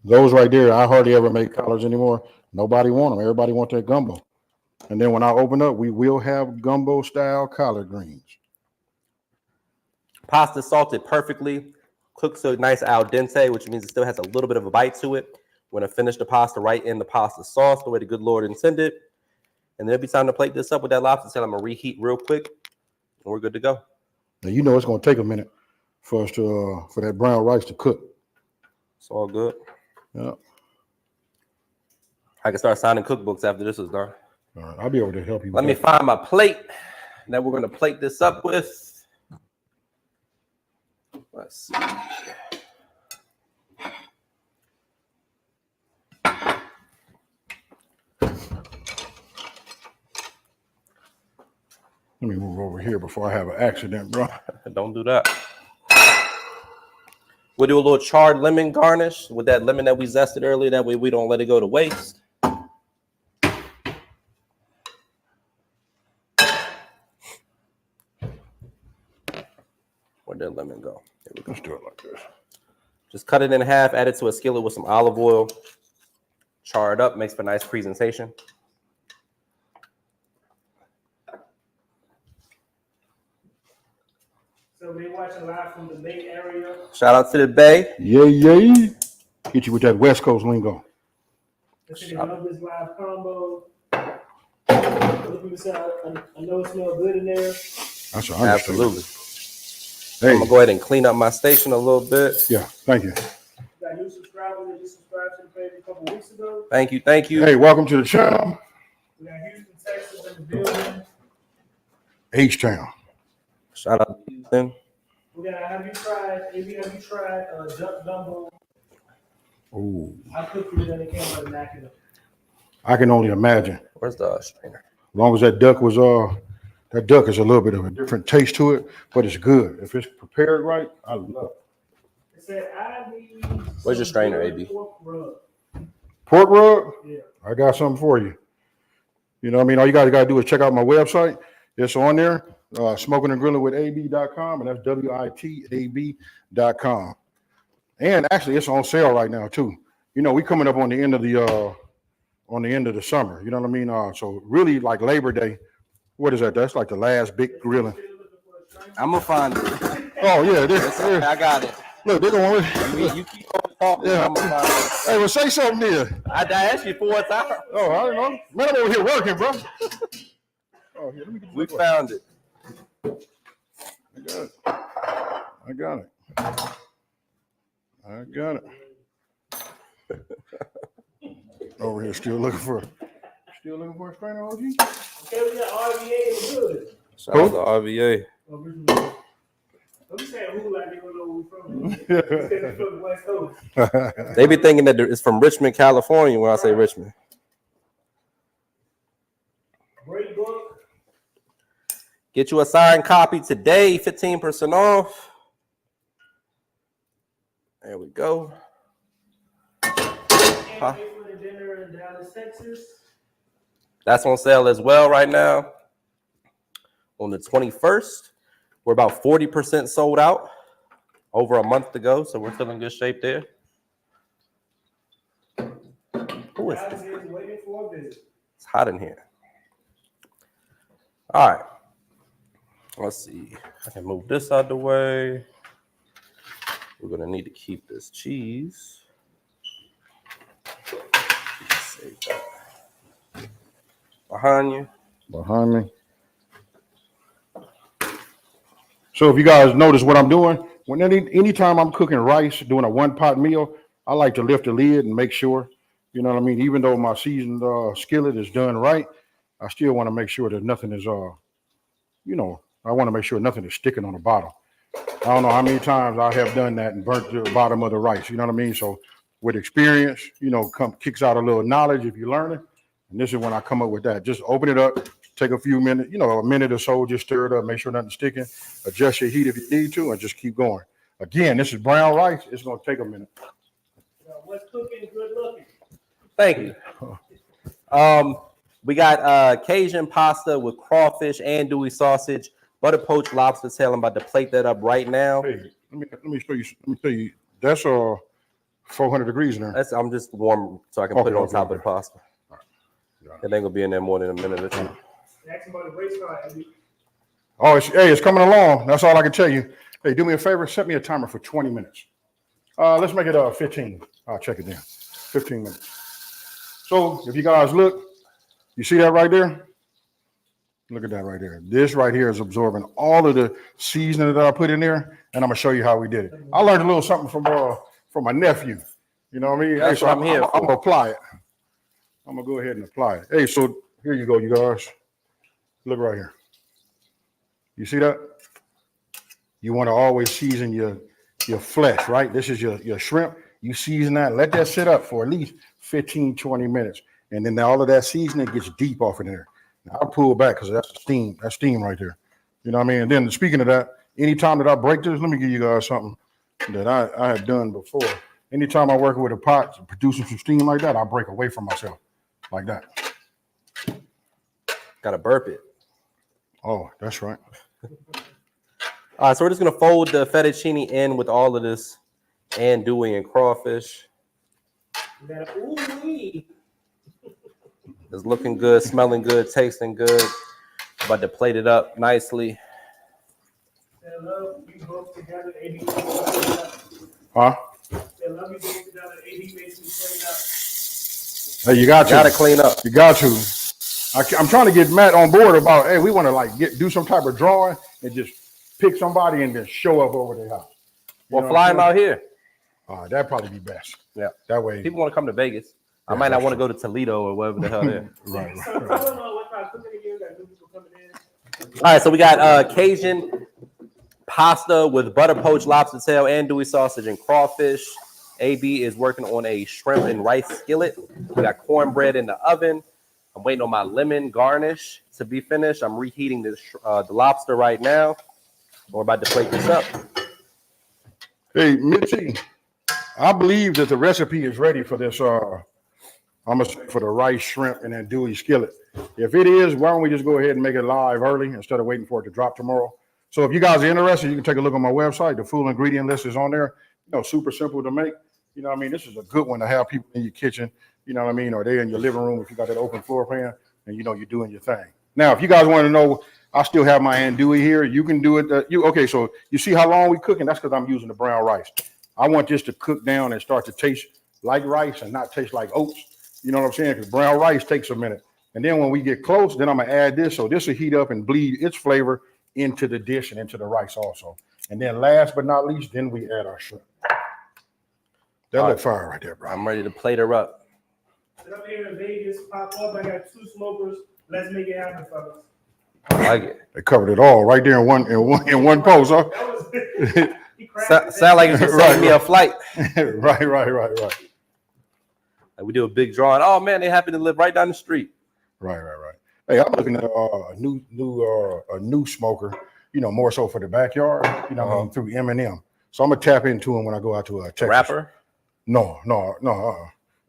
Those right there, I hardly ever make collards anymore. Nobody want them. Everybody want that gumbo. And then when I open up, we will have gumbo style collard greens. Pasta salted perfectly. Cooked so nice al dente, which means it still has a little bit of a bite to it. We're going to finish the pasta right in the pasta sauce, the way the good Lord intended. And then it'll be time to plate this up with that lobster tail. I'm going to reheat real quick, and we're good to go. Now, you know it's going to take a minute for us to for that brown rice to cook. It's all good. Yeah. I can start signing cookbooks after this is done. All right, I'll be able to help you. Let me find my plate that we're going to plate this up with. Let's see. Let me move over here before I have an accident, bro. Don't do that. We'll do a little charred lemon garnish with that lemon that we zested earlier. That way we don't let it go to waste. Where'd that lemon go? Here we go. Let's do it like this. Just cut it in half, add it to a skillet with some olive oil. Char it up, makes for a nice presentation. So they watching live from the Bay Area. Shout out to the Bay. Yay. Hit you with that West Coast lingo. They say they love this live combo. Other people say, I know it smells good in there. That's what I'm Absolutely. Hey. I'm going to go ahead and clean up my station a little bit. Yeah, thank you. We got new subscribers that just subscribed to the page a couple weeks ago. Thank you. Thank you. Hey, welcome to the channel. We got Houston, Texas in the building. H-Town. Shout out to Houston. We got, have you tried duck gumbo? Ooh, I cooked it and it came out immaculate. I can only imagine. Where's the strainer? As long as that duck was that duck is a little bit of a different taste to it, but it's good. If it's prepared right, I love it. It said I need Where's your strainer, good AB? pork rub. Pork rub? Yeah. I got something for you. You know what I mean? All you guys got to do is check out my website. It's on there, Smokin and Grillin with AB.com, and that's WITAB.com. And actually, it's on sale right now too. You know, we coming up on the end of the summer. You know what I mean? So really, like Labor Day. What is that? That's like the last big grilling. I'm going to find it. Oh yeah, this. I got it. Look, they're going. You keep on talking. Yeah. I'm gonna find it. Hey, well, say something there. I asked you for it. Oh, I don't know. Man, I'm over here working, bro. Oh, here, let me get We found it. I got it. Over here, still looking for a strainer, OG? Okay, we got RVA in the building. Shout out to RVA. Don't be saying who like they don't know where we're from. They say they're from the West Coast. They be thinking that it's from Richmond, California when I say Richmond. Great book. Get you a signed copy today, 15% off. There we go. And pay for the dinner in Dallas, Texas. That's on sale as well right now. On the 21st, we're about 40% sold out. Over a month to go, so we're still in good shape there. Who is Dallas is waiting for a visit. It's hot in here. All right. Let's see. I can move this out the way. We're going to need to keep this cheese. Save that. Behind you. Behind me. So if you guys notice what I'm doing, anytime I'm cooking rice, doing a one-pot meal, I like to lift the lid and make sure, you know what I mean? Even though my seasoned skillet is done right, I still want to make sure that nothing is, I want to make sure nothing is sticking on the bottom. I don't know how many times I have done that and burnt the bottom of the rice, you know what I mean? So with experience, kicks out a little knowledge if you learn it. And this is when I come up with that. Just open it up, take a few minutes, a minute or so, just stir it up, make sure nothing's sticking. Adjust your heat if you need to, and just keep going. Again, this is brown rice. It's going to take a minute. What's cooking good looking? Thank you. We got Cajun pasta with crawfish, andouille sausage, butter poached lobster tail. I'm about to plate that up right now. Hey, let me show you. Let me tell you. That's 400 degrees in there. I'm just warm so I can put it on top of the pasta. Right. It ain't gonna be in there more than a minute or two. Ask about the race car, Andy. Oh, it's coming along. That's all I can tell you. Hey, do me a favor. Set me a timer for 20 minutes. Let's make it 15. I'll check it then. 15 minutes. So if you guys look, you see that right there? Look at that right there. This right here is absorbing all of the seasoning that I put in there, and I'm gonna show you how we did it. I learned a little something from my nephew. You know what I mean? That's what I'm here for. I'm gonna apply it. I'm gonna go ahead and apply it. Hey, so here you go, you guys. Look right here. You see that? You want to always season your flesh, right? This is your shrimp. You season that, let that sit up for at least 15, 20 minutes. And then all of that seasoning gets deep off in there. Now, I'll pull back because that's steam. That's steam right there. You know what I mean? And then speaking of that, anytime that I break this, let me give you guys something that I have done before. Anytime I work with a pot, producing some steam like that, I break away from myself like that. Gotta burp it. Oh, that's right. All right, so we're just gonna fold the fettuccine in with all of this andouille and crawfish. Ooh-wee. It's looking good, smelling good, tasting good. About to plate it up nicely. Love you both together, AB. Huh? Love you both together, AB makes me clean up. Hey, you got to. Gotta clean up. You got to. I'm trying to get Matt on board about, hey, we want to do some type of drawing and just pick somebody and then show up over their house. Well, fly them out here. That'd probably be best. Yeah. That way. People want to come to Vegas. I might not want to go to Toledo or wherever the hell they're. Right. So tell them what kind of cooking again, got new people coming in. All right, so we got Cajun pasta with butter poached lobster tail, andouille sausage, and crawfish. AB is working on a shrimp and rice skillet. We got cornbread in the oven. I'm waiting on my lemon garnish to be finished. I'm reheating the lobster right now. We're about to plate this up. Hey, Mitzi, I believe that the recipe is ready for this. I'm gonna say for the rice, shrimp, and andouille skillet. If it is, why don't we just go ahead and make it live early instead of waiting for it to drop tomorrow? So if you guys are interested, you can take a look on my website. The full ingredient list is on there. Super simple to make. You know what I mean? This is a good one to have people in your kitchen, you know what I mean? Or they're in your living room if you got that open floor plan and you're doing your thing. Now, if you guys want to know, I still have my andouille here. You can do it. Okay, so you see how long we cooking? That's because I'm using the brown rice. I want this to cook down and start to taste like rice and not taste like oats. You know what I'm saying? Because brown rice takes a minute. And then when we get close, then I'm going to add this. So this will heat up and bleed its flavor into the dish and into the rice also. And then last but not least, then we add our shrimp. That look fire right there, bro. I'm ready to plate her up. So I'm here in Vegas, pop up. I got 2 smokers. Let's make it happen, fellas. I like it. They covered it all right there in one post, huh? That was Sound like it's saving me a flight. Right. Like we do a big drawing. Oh man, they happen to live right down the street. Right. Hey, I'm looking at a new smoker. More so for the backyard. Through M&M. So I'm gonna tap into him when I go out to Texas. Rapper? No.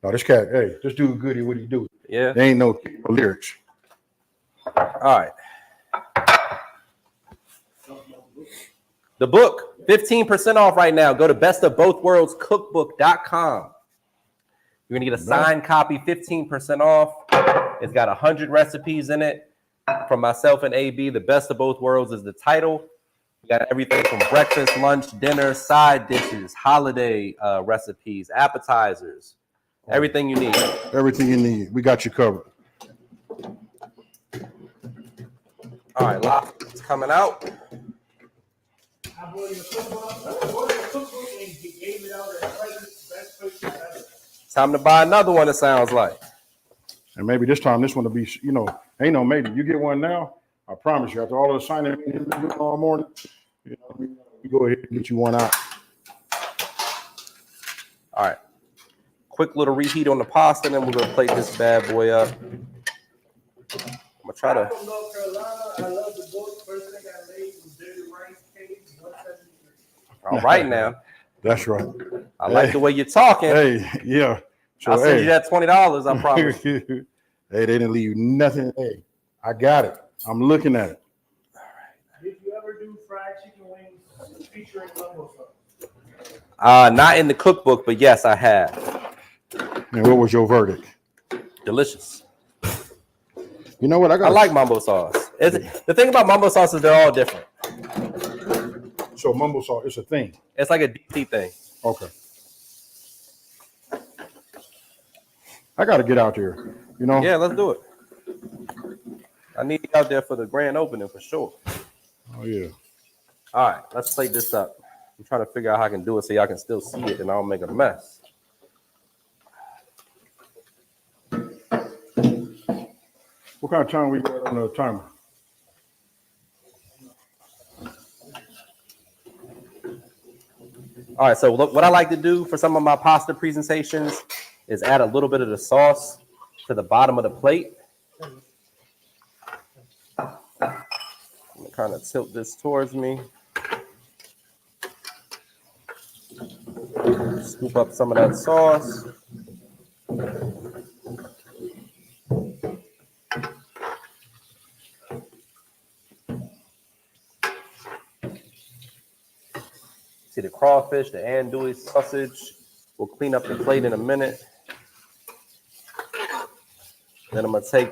This cat, hey, this dude goody. What do you do? Yeah. There ain't no lyrics. All right. The book, 15% off right now. Go to bestofbothworldscookbook.com. You're gonna get a signed copy, 15% off. It's got 100 recipes in it from myself and AB. The Best of Both Worlds is the title. We got everything from breakfast, lunch, dinner, side dishes, holiday recipes, appetizers, everything you need. Everything you need. We got you covered. All right, lobster's coming out. I bought you a cookbook and gave it out as presents. Best place ever. Time to buy another one, it sounds like. And maybe this time, this one will be, ain't no maybe. You get one now, I promise you, after all of the signing all morning, we go ahead and get you one out. All right. Quick little reheat on the pasta, and then we're going to plate this bad boy up. try I'm to. from North Carolina. I love the book. First thing I made was dirty rice cake, 173. All right now. That's right. I like the way you're talking. Hey, yeah. So, I'll send you that $20, I promise. Hey, they didn't leave nothing. Hey, I got it. I'm looking at it. Did you ever do fried chicken wings featuring gumbo sauce? Not in the cookbook, but yes, I have. And what was your verdict? Delicious. You know what? I like mumbo sauce. The thing about mumbo sauce is they're all different. So mumbo sauce, it's a thing. It's like a DC thing. Okay. I got to get out there. You know? Yeah, let's do it. I need you out there for the grand opening for sure. Oh, yeah. All right, let's plate this up. I'm trying to figure out how I can do it so y'all can still see it and I don't make a mess. What kind of time we got on the timer? All right, so look, what I like to do for some of my pasta presentations is add a little bit of the sauce to the bottom of the plate. I'm gonna kind of tilt this towards me. Scoop up some of that sauce. See the crawfish, the andouille sausage. We'll clean up the plate in a minute. Then I'm gonna take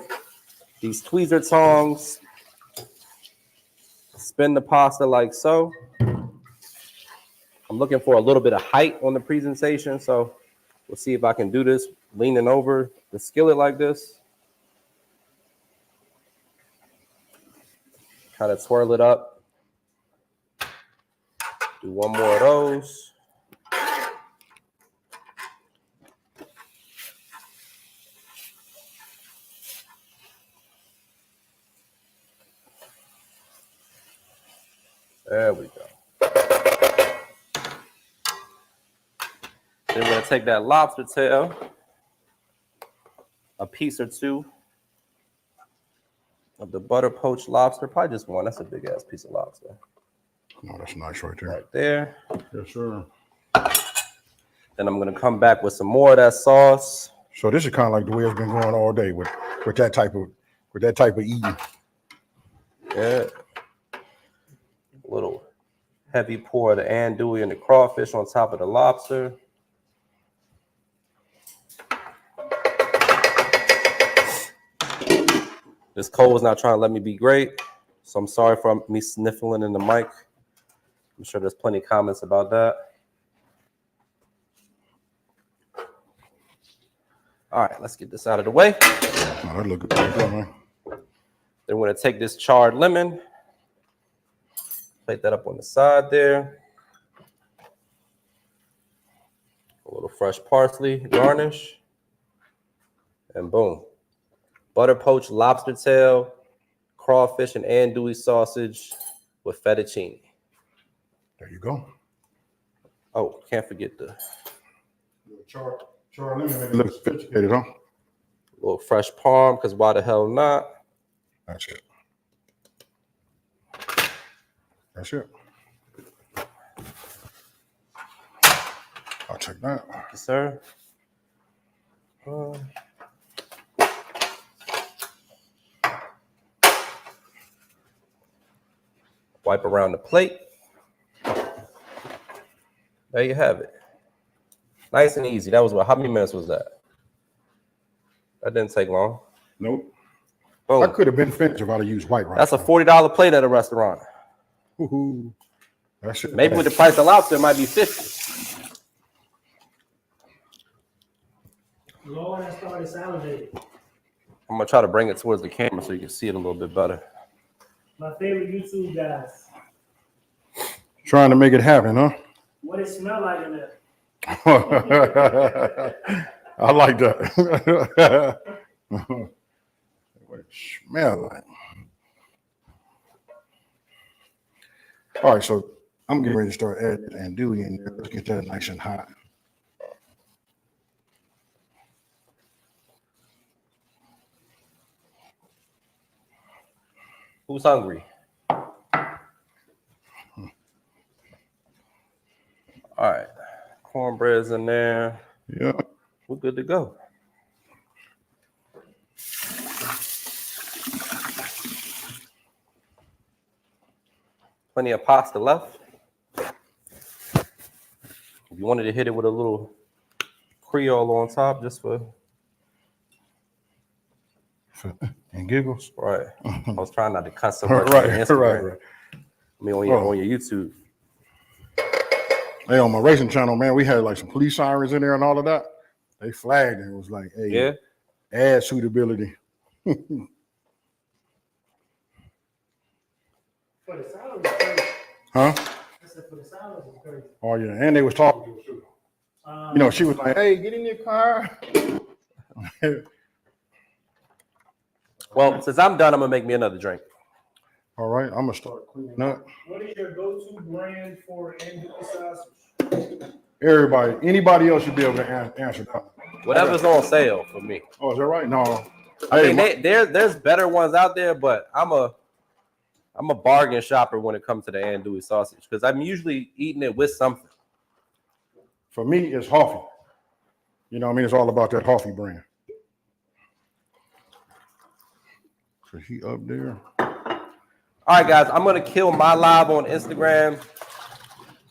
these tweezer tongs, spin the pasta like so. I'm looking for a little bit of height on the presentation, so we'll see if I can do this leaning over the skillet like this. Kind of swirl it up. Do one more of those. There we go. Then we're gonna take that lobster tail, a piece or two of the butter poached lobster, probably just one. That's a big ass piece of lobster. No, that's nice right there. Right there. Yes, sir. Then I'm gonna come back with some more of that sauce. So this is kind of like the way it's been going all day with that type of eating. Yeah. A little heavy pour of the andouille and the crawfish on top of the lobster. This cold is not trying to let me be great, so I'm sorry for me sniffling in the mic. I'm sure there's plenty of comments about that. All right, let's get this out of the way. Oh, that look good, man. Then we're gonna take this charred lemon, plate that up on the side there. A little fresh parsley, garnish, and boom. Butter poached lobster tail, crawfish, and andouille sausage with fettuccine. There you go. Oh, can't forget the Charred lemon make it look sophisticated, huh? little fresh parm, because why the hell not? That's it. That's it. I'll take that. Thank you, sir. Wipe around the plate. There you have it. Nice and easy. That was what? How many minutes was that? That didn't take long. Nope. Boom. I could have been finished if I'd have used white rice. That's a $40 plate at a restaurant. Woo-hoo. That's it. Maybe with the price of lobster, it might be 50. Lord, I started salivating. I'm gonna try to bring it towards the camera so you can see it a little bit better. My favorite YouTube guys. Trying to make it happen, huh? What it smell like in there? I like that. What it smell like. All right, so I'm getting ready to start adding andouille in there. Let's get that nice and hot. Who's hungry? All right, cornbread's in there. Yeah. We're good to go. Plenty of pasta left. If you wanted to hit it with a little Creole on top, just for and giggles. right. I was trying not to cuss so much on Right. Instagram. I mean, on your YouTube. Hey, on my racing channel, man, we had like some police sirens in there and all of that. They flagged and it was like, hey, Yeah. ad suitability. For the sound was crazy. Huh? I said for the sound was crazy. Oh yeah, and they was talking to us too. You know, she was like, hey, get in your car. Well, since I'm done, I'm gonna make me another drink. All right, I'm gonna start cleaning up. What is your go-to brand for andouille sausage? Everybody, anybody else should be able to answer that. Whatever's on sale for me. Oh, is that right? No. I mean, there's better ones out there, but I'm a bargain shopper when it comes to the andouille sausage because I'm usually eating it with something. For me, it's Hoffy. You know what I mean? It's all about that Hoffy brand. So he up there. All right, guys, I'm gonna kill my live on Instagram.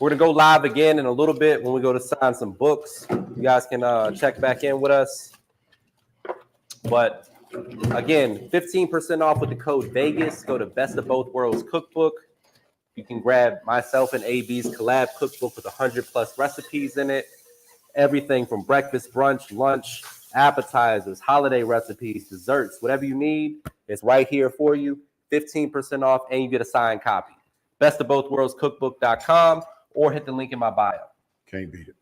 We're gonna go live again in a little bit when we go to sign some books. You guys can check back in with us. But again, 15% off with the code Vegas. Go to Best of Both Worlds Cookbook. You can grab myself and AB's collab cookbook with 100+ recipes in it. Everything from breakfast, brunch, lunch, appetizers, holiday recipes, desserts, whatever you need, it's right here for you. 15% off, and you get a signed copy. bestofbothworldscookbook.com or hit the link in my bio. Can't beat it.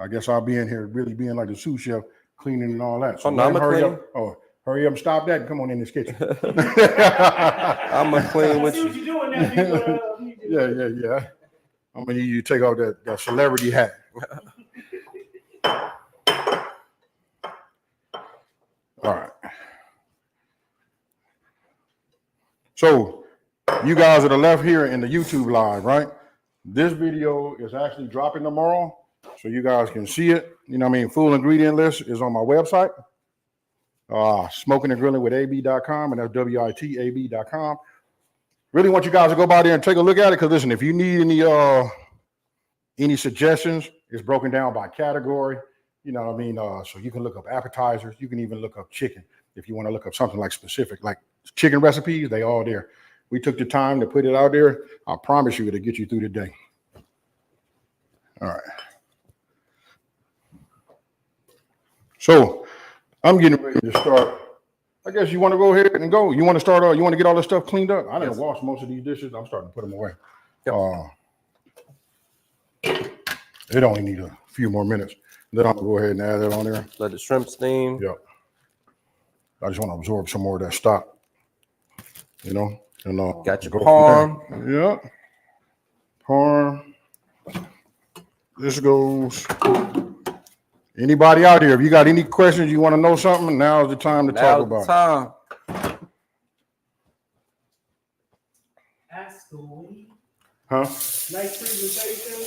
I guess I'll be in here really being like the sous chef, cleaning and all that. So Oh, no, I'm a hurry clean. up. Oh, hurry up and stop that and come on in this kitchen. I'm gonna clean I with see what you. you're doing now. Yeah. I'm gonna need you to take off that celebrity hat. All right. So you guys that are left here in the YouTube live, right? This video is actually dropping tomorrow, so you guys can see it. You know what I mean? Full ingredient list is on my website. Smokin and Grillin with AB.com, and that's WITAB.com. Really want you guys to go by there and take a look at it, because listen, if you need any suggestions, it's broken down by category. You know what I mean? So you can look up appetizers. You can even look up chicken if you want to look up something like specific, like chicken recipes. They all there. We took the time to put it out there. I promise you it'll get you through the day. All right. So I'm getting ready to start. I guess you want to go ahead and go. You want to start? You want to get all this stuff cleaned up? I didn't wash most of these dishes. I'm starting to put them away. Yep. It only need a few more minutes. Then I'm gonna go ahead and add that on there. Let the shrimp steam. Yep. I just want to absorb some more of that stock. You know, and Got your parm. Yeah. Parm. This goes. Anybody out there, if you got any questions, you want to know something, now's the time to talk about it. Ask the weed. Huh? Nice presentation.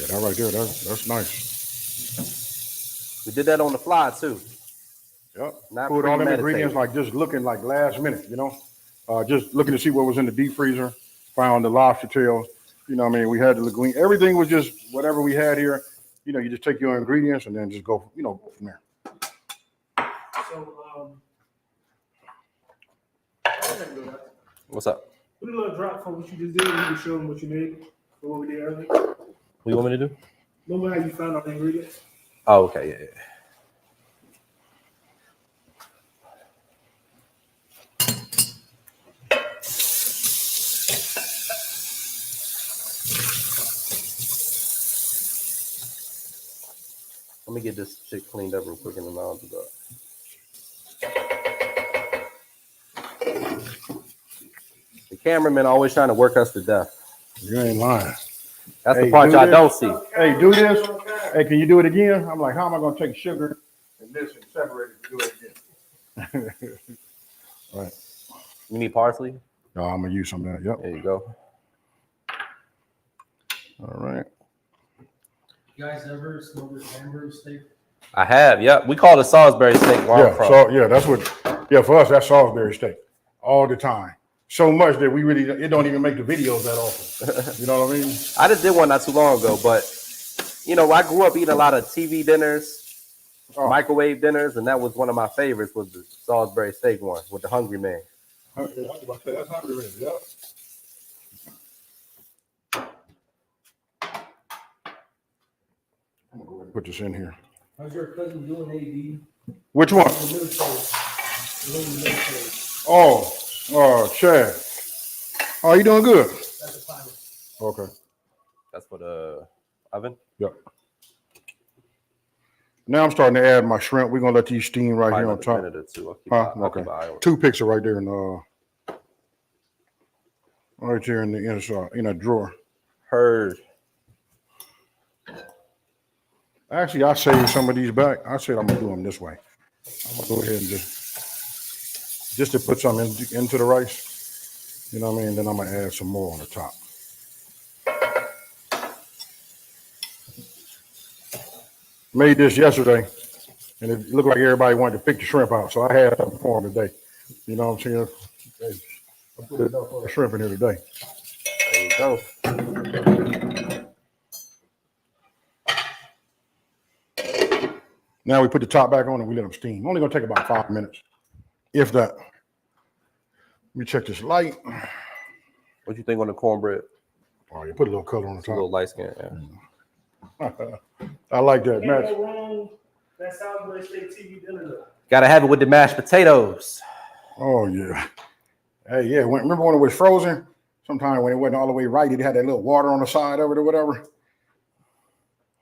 Yeah, that right there, that's nice. We did that on the fly too. Yep. Not Put all them premeditated. ingredients like just looking like last minute, you know. Just looking to see what was in the deep freezer. Found the lobster tails. You know what I mean? We had the linguine. Everything was just whatever we had here. You know, you just take your ingredients and then just go, go from there. So, What's up? put a little drop for what you just did. You can show them what you made for what we did earlier. What you want me to do? Remember how you found out the ingredients? Oh, okay, yeah. Let me get this shit cleaned up real quick and then I'll do that. The cameraman always trying to work us to death. You ain't lying. That's Hey, the part do y'all this. don't see. Hey, do this. Hey, can you do it again? I'm like, how am I going to take sugar and this and separate it and do it again? Right. You need parsley? No, I'm gonna use some of that. Yep. There you go. All right. You guys ever smoked a hamburger steak? I have, yep. We call it Salisbury steak where I'm from. So yeah, that's what. Yeah, for us, that's Salisbury steak all the time. So much that we really it don't even make the videos that often. You know what I mean? I just did one not too long ago, but you know, I grew up eating a lot of TV dinners, microwave dinners, and that was one of my favorites. Was the Salisbury steak one with the Hungry Man. That's Hungry Man. Yep. I'm gonna go ahead and put this in here. How's your cousin doing, AD? Which one? The military. The military. Chad. Oh, you doing good? That's the pilot. Okay. That's for the oven. Yep. Now I'm starting to add my shrimp. We're gonna let these steam right here on top. Minute or two. Okay. Two picks are right there in right there in the inside in a drawer. Heard. Actually, I saved some of these back. I said I'm gonna do them this way. I'm gonna go ahead and just to put some into the rice. You know what I mean? Then I'm gonna add some more on the top. Made this yesterday, and it looked like everybody wanted to pick the shrimp out, so I had something for them today. You know what I'm saying? I put enough for the shrimp in here today. There you go. Now we put the top back on and we let them steam. Only gonna take about 5 minutes, if that. Let me check this light. What you think on the cornbread? Oh, you put a little color on the It's a little top. light skin. Yeah. I like that. Can't Match. go wrong. That Salisbury steak TV dinner though. Gotta have it with the mashed potatoes. Oh yeah. Hey, yeah. Remember when it was frozen? Sometime when it wasn't all the way right, it had that little water on the side of it or whatever.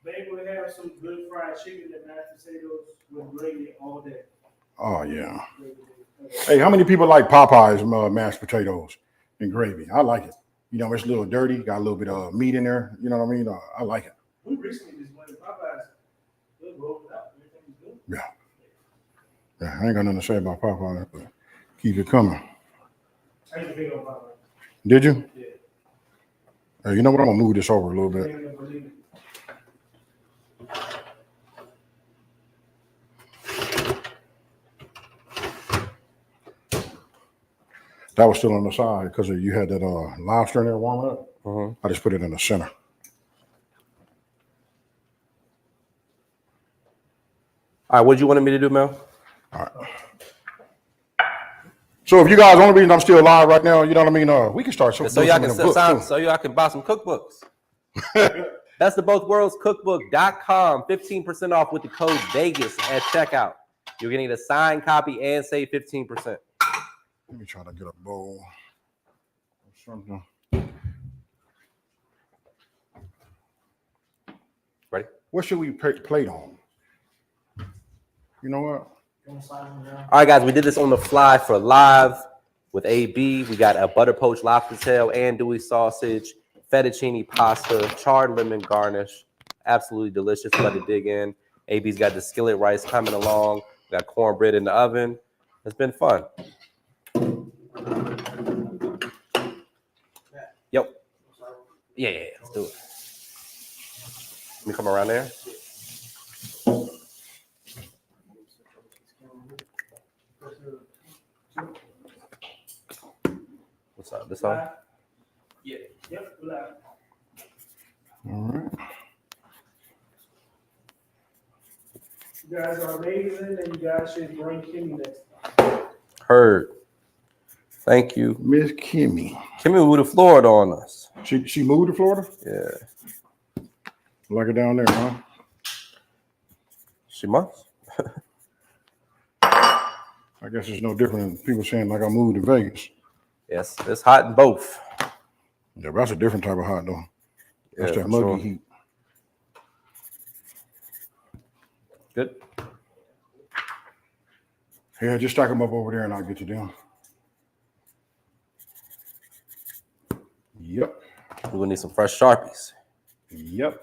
They would have some good fried chicken and mashed potatoes with gravy all day. Oh yeah. Hey, how many people like Popeye's mashed potatoes and gravy? I like it. You know, it's a little dirty, got a little bit of meat in there. You know what I mean? I like it. We recently just went to Popeyes. Good rolled it out. Everything's good. Yeah, I ain't got nothing to say about Popeyes, but keep it coming. I used to think on Popeyes. Did you? Yeah. Hey, you know what? I'm gonna move this over a little I bit. can't even believe it. That was still on the side because you had that lobster in there warming up. I just put it in the center. All right, what you wanted me to do, Mel? All right. So if you guys, the only reason I'm still live right now, you know what I mean? We can start. So y'all can buy some cookbooks. That's the Both Worlds Cookbook.com. 15% off with the code Vegas at checkout. You're getting a signed copy and save 15%. Let me try to get a bowl or something. Ready? What should we plate on? You know what? All right, guys, we did this on the fly for live with AB. We got a butter poached lobster tail, andouille sausage, fettuccine pasta, charred lemon garnish. Absolutely delicious. Let it dig in. AB's got the skillet rice coming along. We got cornbread in the oven. It's been fun. Yo. Yeah, let's do it. Let me come around there. What's up? This one? Yeah. Yep. Live. All right. You guys are amazing, and you guys should bring Kimmy next time. Heard. Thank you. Miss Kimmy. Kimmy moved to Florida on us. She moved to Florida? Yeah. Like her down there, huh? She must. I guess it's no different than people saying like I moved to Vegas. Yes, it's hot in both. Yeah, but that's a different type of hot though. That's Yeah, that muggy sure. heat. Good. Yeah, just stack them up over there and I'll get you down. Yep. We're gonna need some fresh Sharpies. Yep.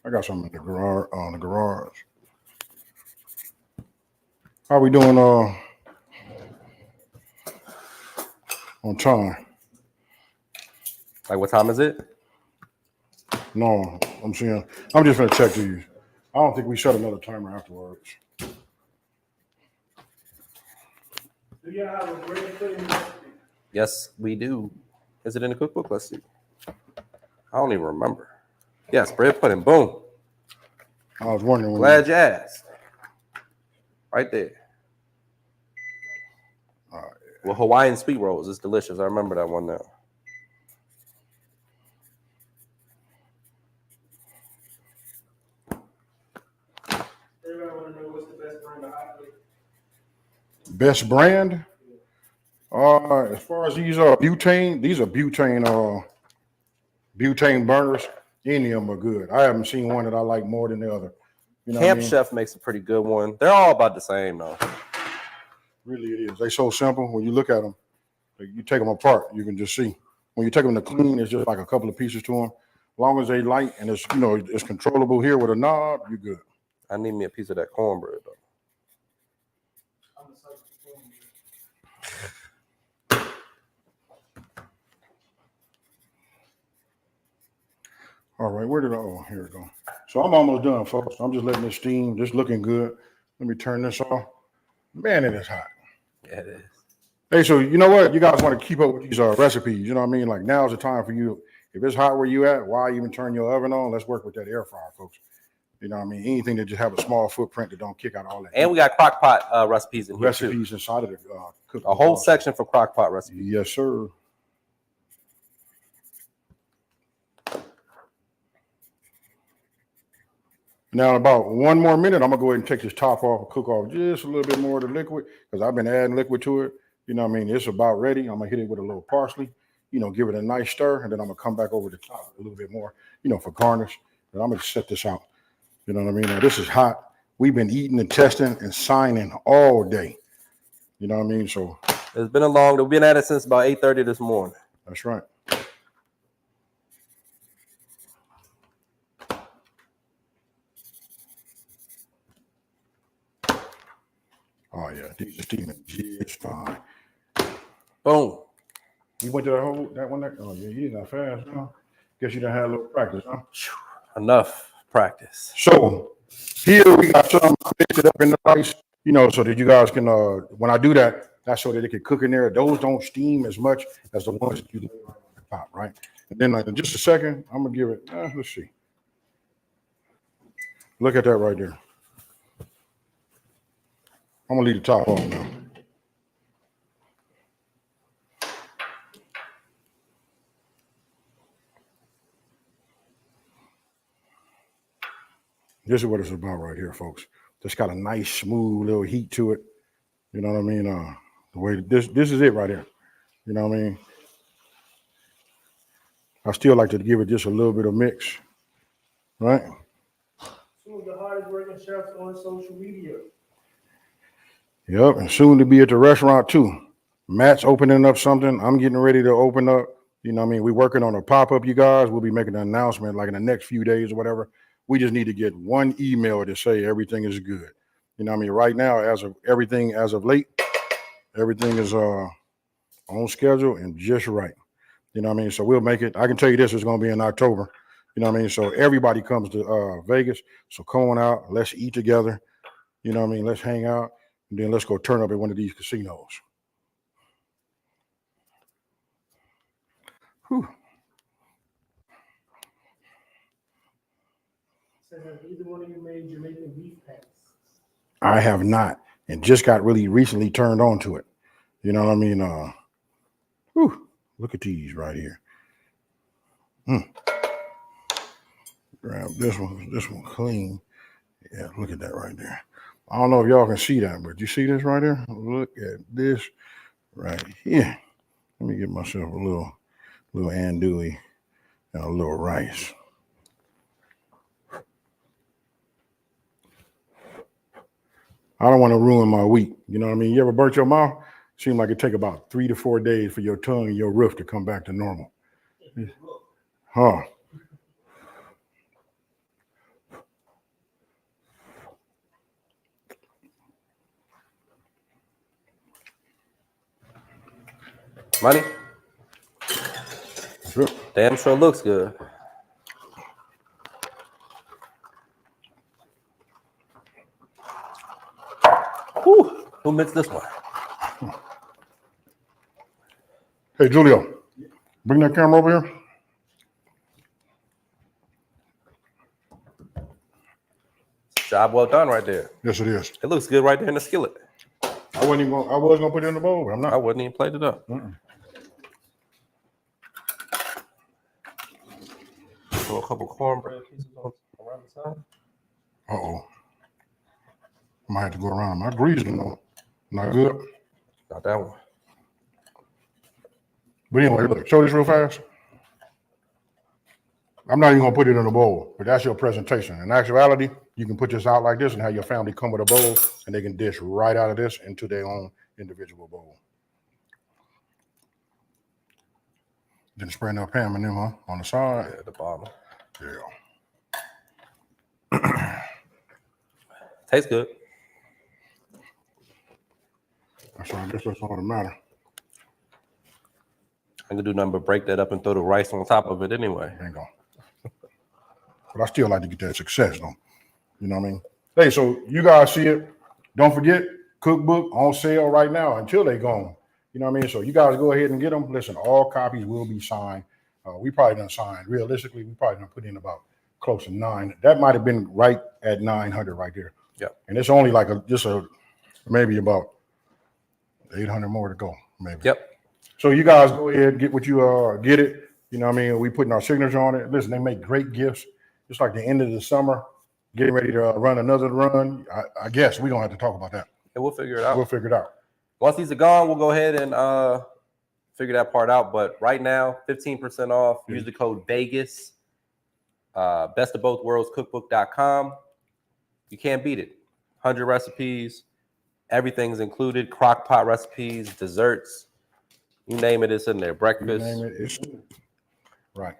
I got some in the garage. How we doing? on time. Like, what time is it? No, I'm saying, I'm just gonna check these. I don't think we set another timer afterwards. Do y'all have a bread pudding recipe? Yes, we do. Is it in the cookbook? Let's see. I don't even remember. Yes, bread pudding. Boom. I was wondering when Glad you asked. Right there. All right. Well, Hawaiian sweet rolls. It's delicious. I remember that one now. Everybody want to know what's the best brand of hot plate? Best brand? As far as these are butane burners. Any of them are good. I haven't seen one that I like more than the other. You know Camp what I mean? Chef makes a pretty good one. They're all about the same, though. Really, it is. They so simple. When you look at them, you take them apart, you can just see. When you take them to clean, it's just like a couple of pieces to them. As long as they light and it's it's controllable here with a knob, you're good. I need me a piece of that cornbread, though. I'm a sucker for cornbread. All right, here we go. So I'm almost done, folks. I'm just letting it steam, just looking good. Let me turn this off. Man, it is hot. Yeah, it is. Hey, so you know what? You guys want to keep up with these recipes. You know what I mean? Like now's the time for you. If it's hot where you at, why even turn your oven on? Let's work with that air fryer, folks. You know what I mean? Anything that just have a small footprint that don't kick out all that. And we got crock pot recipes in here, too. Recipes inside of the cookbook. A whole section for crock pot recipes. Yes, sir. Now, in about 1 more minute, I'm going to go ahead and take this top off and cook off just a little bit more of the liquid because I've been adding liquid to it. You know what I mean? It's about ready. I'm going to hit it with a little parsley, give it a nice stir, and then I'm going to come back over the top a little bit more, for garnish. And I'm going to set this out. You know what I mean? Now, this is hot. We've been eating and testing and signing all day. You know what I mean? So We've been at it since about 8:30 this morning. that's right. Oh, yeah. These are steaming just fine. Boom. You went to that one? Oh, yeah. You did that fast, huh? Guess you done had a little practice, huh? Enough practice. So here we got some mixed it up in the rice, so that you guys can, when I do that, that's so that it can cook in there. Those don't steam as much as the ones that you lay right on the top, right? And then in just a second, I'm going to give it, let's see. Look at that right there. I'm going to leave the top on now. This is what it's about right here, folks. Just got a nice, smooth little heat to it. You know what I mean? The way this is it right here. You know what I mean? I still like to give it just a little bit of mix, right? Some of the hardest working chefs on social media. Yep, and soon to be at the restaurant too. Matt's opening up something. I'm getting ready to open up. You know what I mean? We're working on a pop-up, you guys. We'll be making an announcement like in the next few days or whatever. We just need to get one email to say everything is good. You know what I mean? Right now, as of late, everything is on schedule and just right. You know what I mean? So we'll make it. I can tell you this is going to be in October. You know what I mean? So everybody comes to Vegas. So come on out. Let's eat together. You know what I mean? Let's hang out. And then let's go turn up at one of these casinos. Whew. So have either one of you made Jamaican beef patties? I have not, and just got really recently turned on to it. You know what I mean? Whew. Look at these right here. Grab this one clean. Yeah, look at that right there. I don't know if y'all can see that, but you see this right there? Look at this right here. Let me get myself a little andouille and a little rice. I don't want to ruin my week. You know what I mean? You ever burnt your mouth? Seems like it take about 3 to 4 days for your tongue and your roof to come back to normal. Huh. Money? Sure. Damn sure looks good. Whew. Who mixed this one? Hey, Julio, bring that camera over here. Job well done right there. Yes, it is. It looks good right there in the skillet. I was gonna put it in the bowl, but I'm not. I wouldn't even plate it up. Throw a couple cornbread pieces around the side. Uh-oh. I might have to go around. My grease, not good. Not that one. But anyway, look, show this real fast. I'm not even gonna put it in a bowl, but that's your presentation. In actuality, you can put this out like this and have your family come with a bowl and they can dish right out of this into their own individual bowl. Then spray enough Pam and them, huh? On the side. Yeah, at the bottom. Yeah. Tastes good. So I guess that's all that matters. I can do nothing but break that up and throw the rice on top of it anyway. Ain't gonna. But I still like to get that success, though. You know what I mean? Hey, so you guys see it. Don't forget, Cookbook on sale right now until they gone. You know what I mean? So you guys go ahead and get them. Listen, all copies will be signed. We probably done signed. Realistically, we probably done put in about close to 9. That might have been right at 900 right there. Yeah. And it's only like maybe about 800 more to go, maybe. Yep. So you guys go ahead and get what you get it. You know what I mean? We putting our signature on it. Listen, they make great gifts. It's like the end of the summer, getting ready to run another run. I guess we're gonna have to talk about that. And we'll figure it out. We'll figure it out. Once these are gone, we'll go ahead and figure that part out. But right now, 15% off. Use the code Vegas. Best of both worlds cookbook.com. You can't beat it. 100 recipes. Everything's included. Crock pot recipes, desserts. You name it, it's in there. Breakfast. You name it, it's right.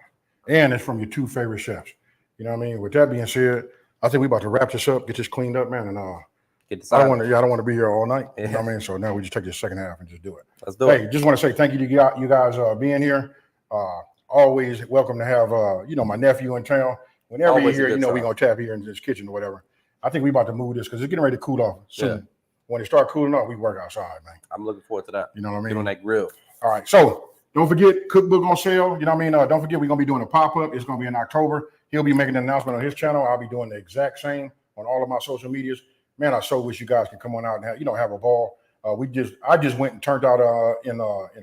And it's from your 2 favorite chefs. You know what I mean? With that being said, I think we're about to wrap this up, get this cleaned up, man. And I don't want to be here all night. You know what I mean? So now we just take the second half and just do it. Let's do it. Hey, just want to say thank you to you guys being here. Always welcome to have my nephew in town. Whenever Always you're a here, good we're time. gonna tap here in this kitchen or whatever. I think we're about to move this because it's getting ready to cool off soon. Yeah. When it start cooling off, we work outside, man. I'm looking forward to that. You know what I Get on mean? that grill. All right. So don't forget Cookbook on sale. You know what I mean? Don't forget we're gonna be doing a pop-up. It's gonna be in October. He'll be making an announcement on his channel. I'll be doing the exact same on all of my social medias. Man, I so wish you guys could come on out and have a ball. I just went and turned out in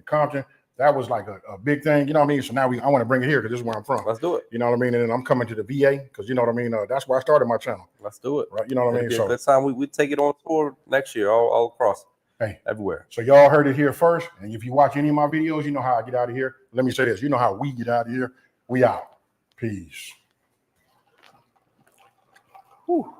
Compton. That was like a big thing, you know what I mean? So now I want to bring it here because this is where I'm from. Let's do it. You know what I mean? And then I'm coming to the VA because you know what I mean? That's where I started my channel. Let's do it. Right? You know what I mean? So good time. We take it on tour next year, all across. Hey, everywhere. So y'all heard it here first. And if you watch any of my videos, you know how I get out of here. Let me say this. You know how we get out of here. We out. Peace. Whew.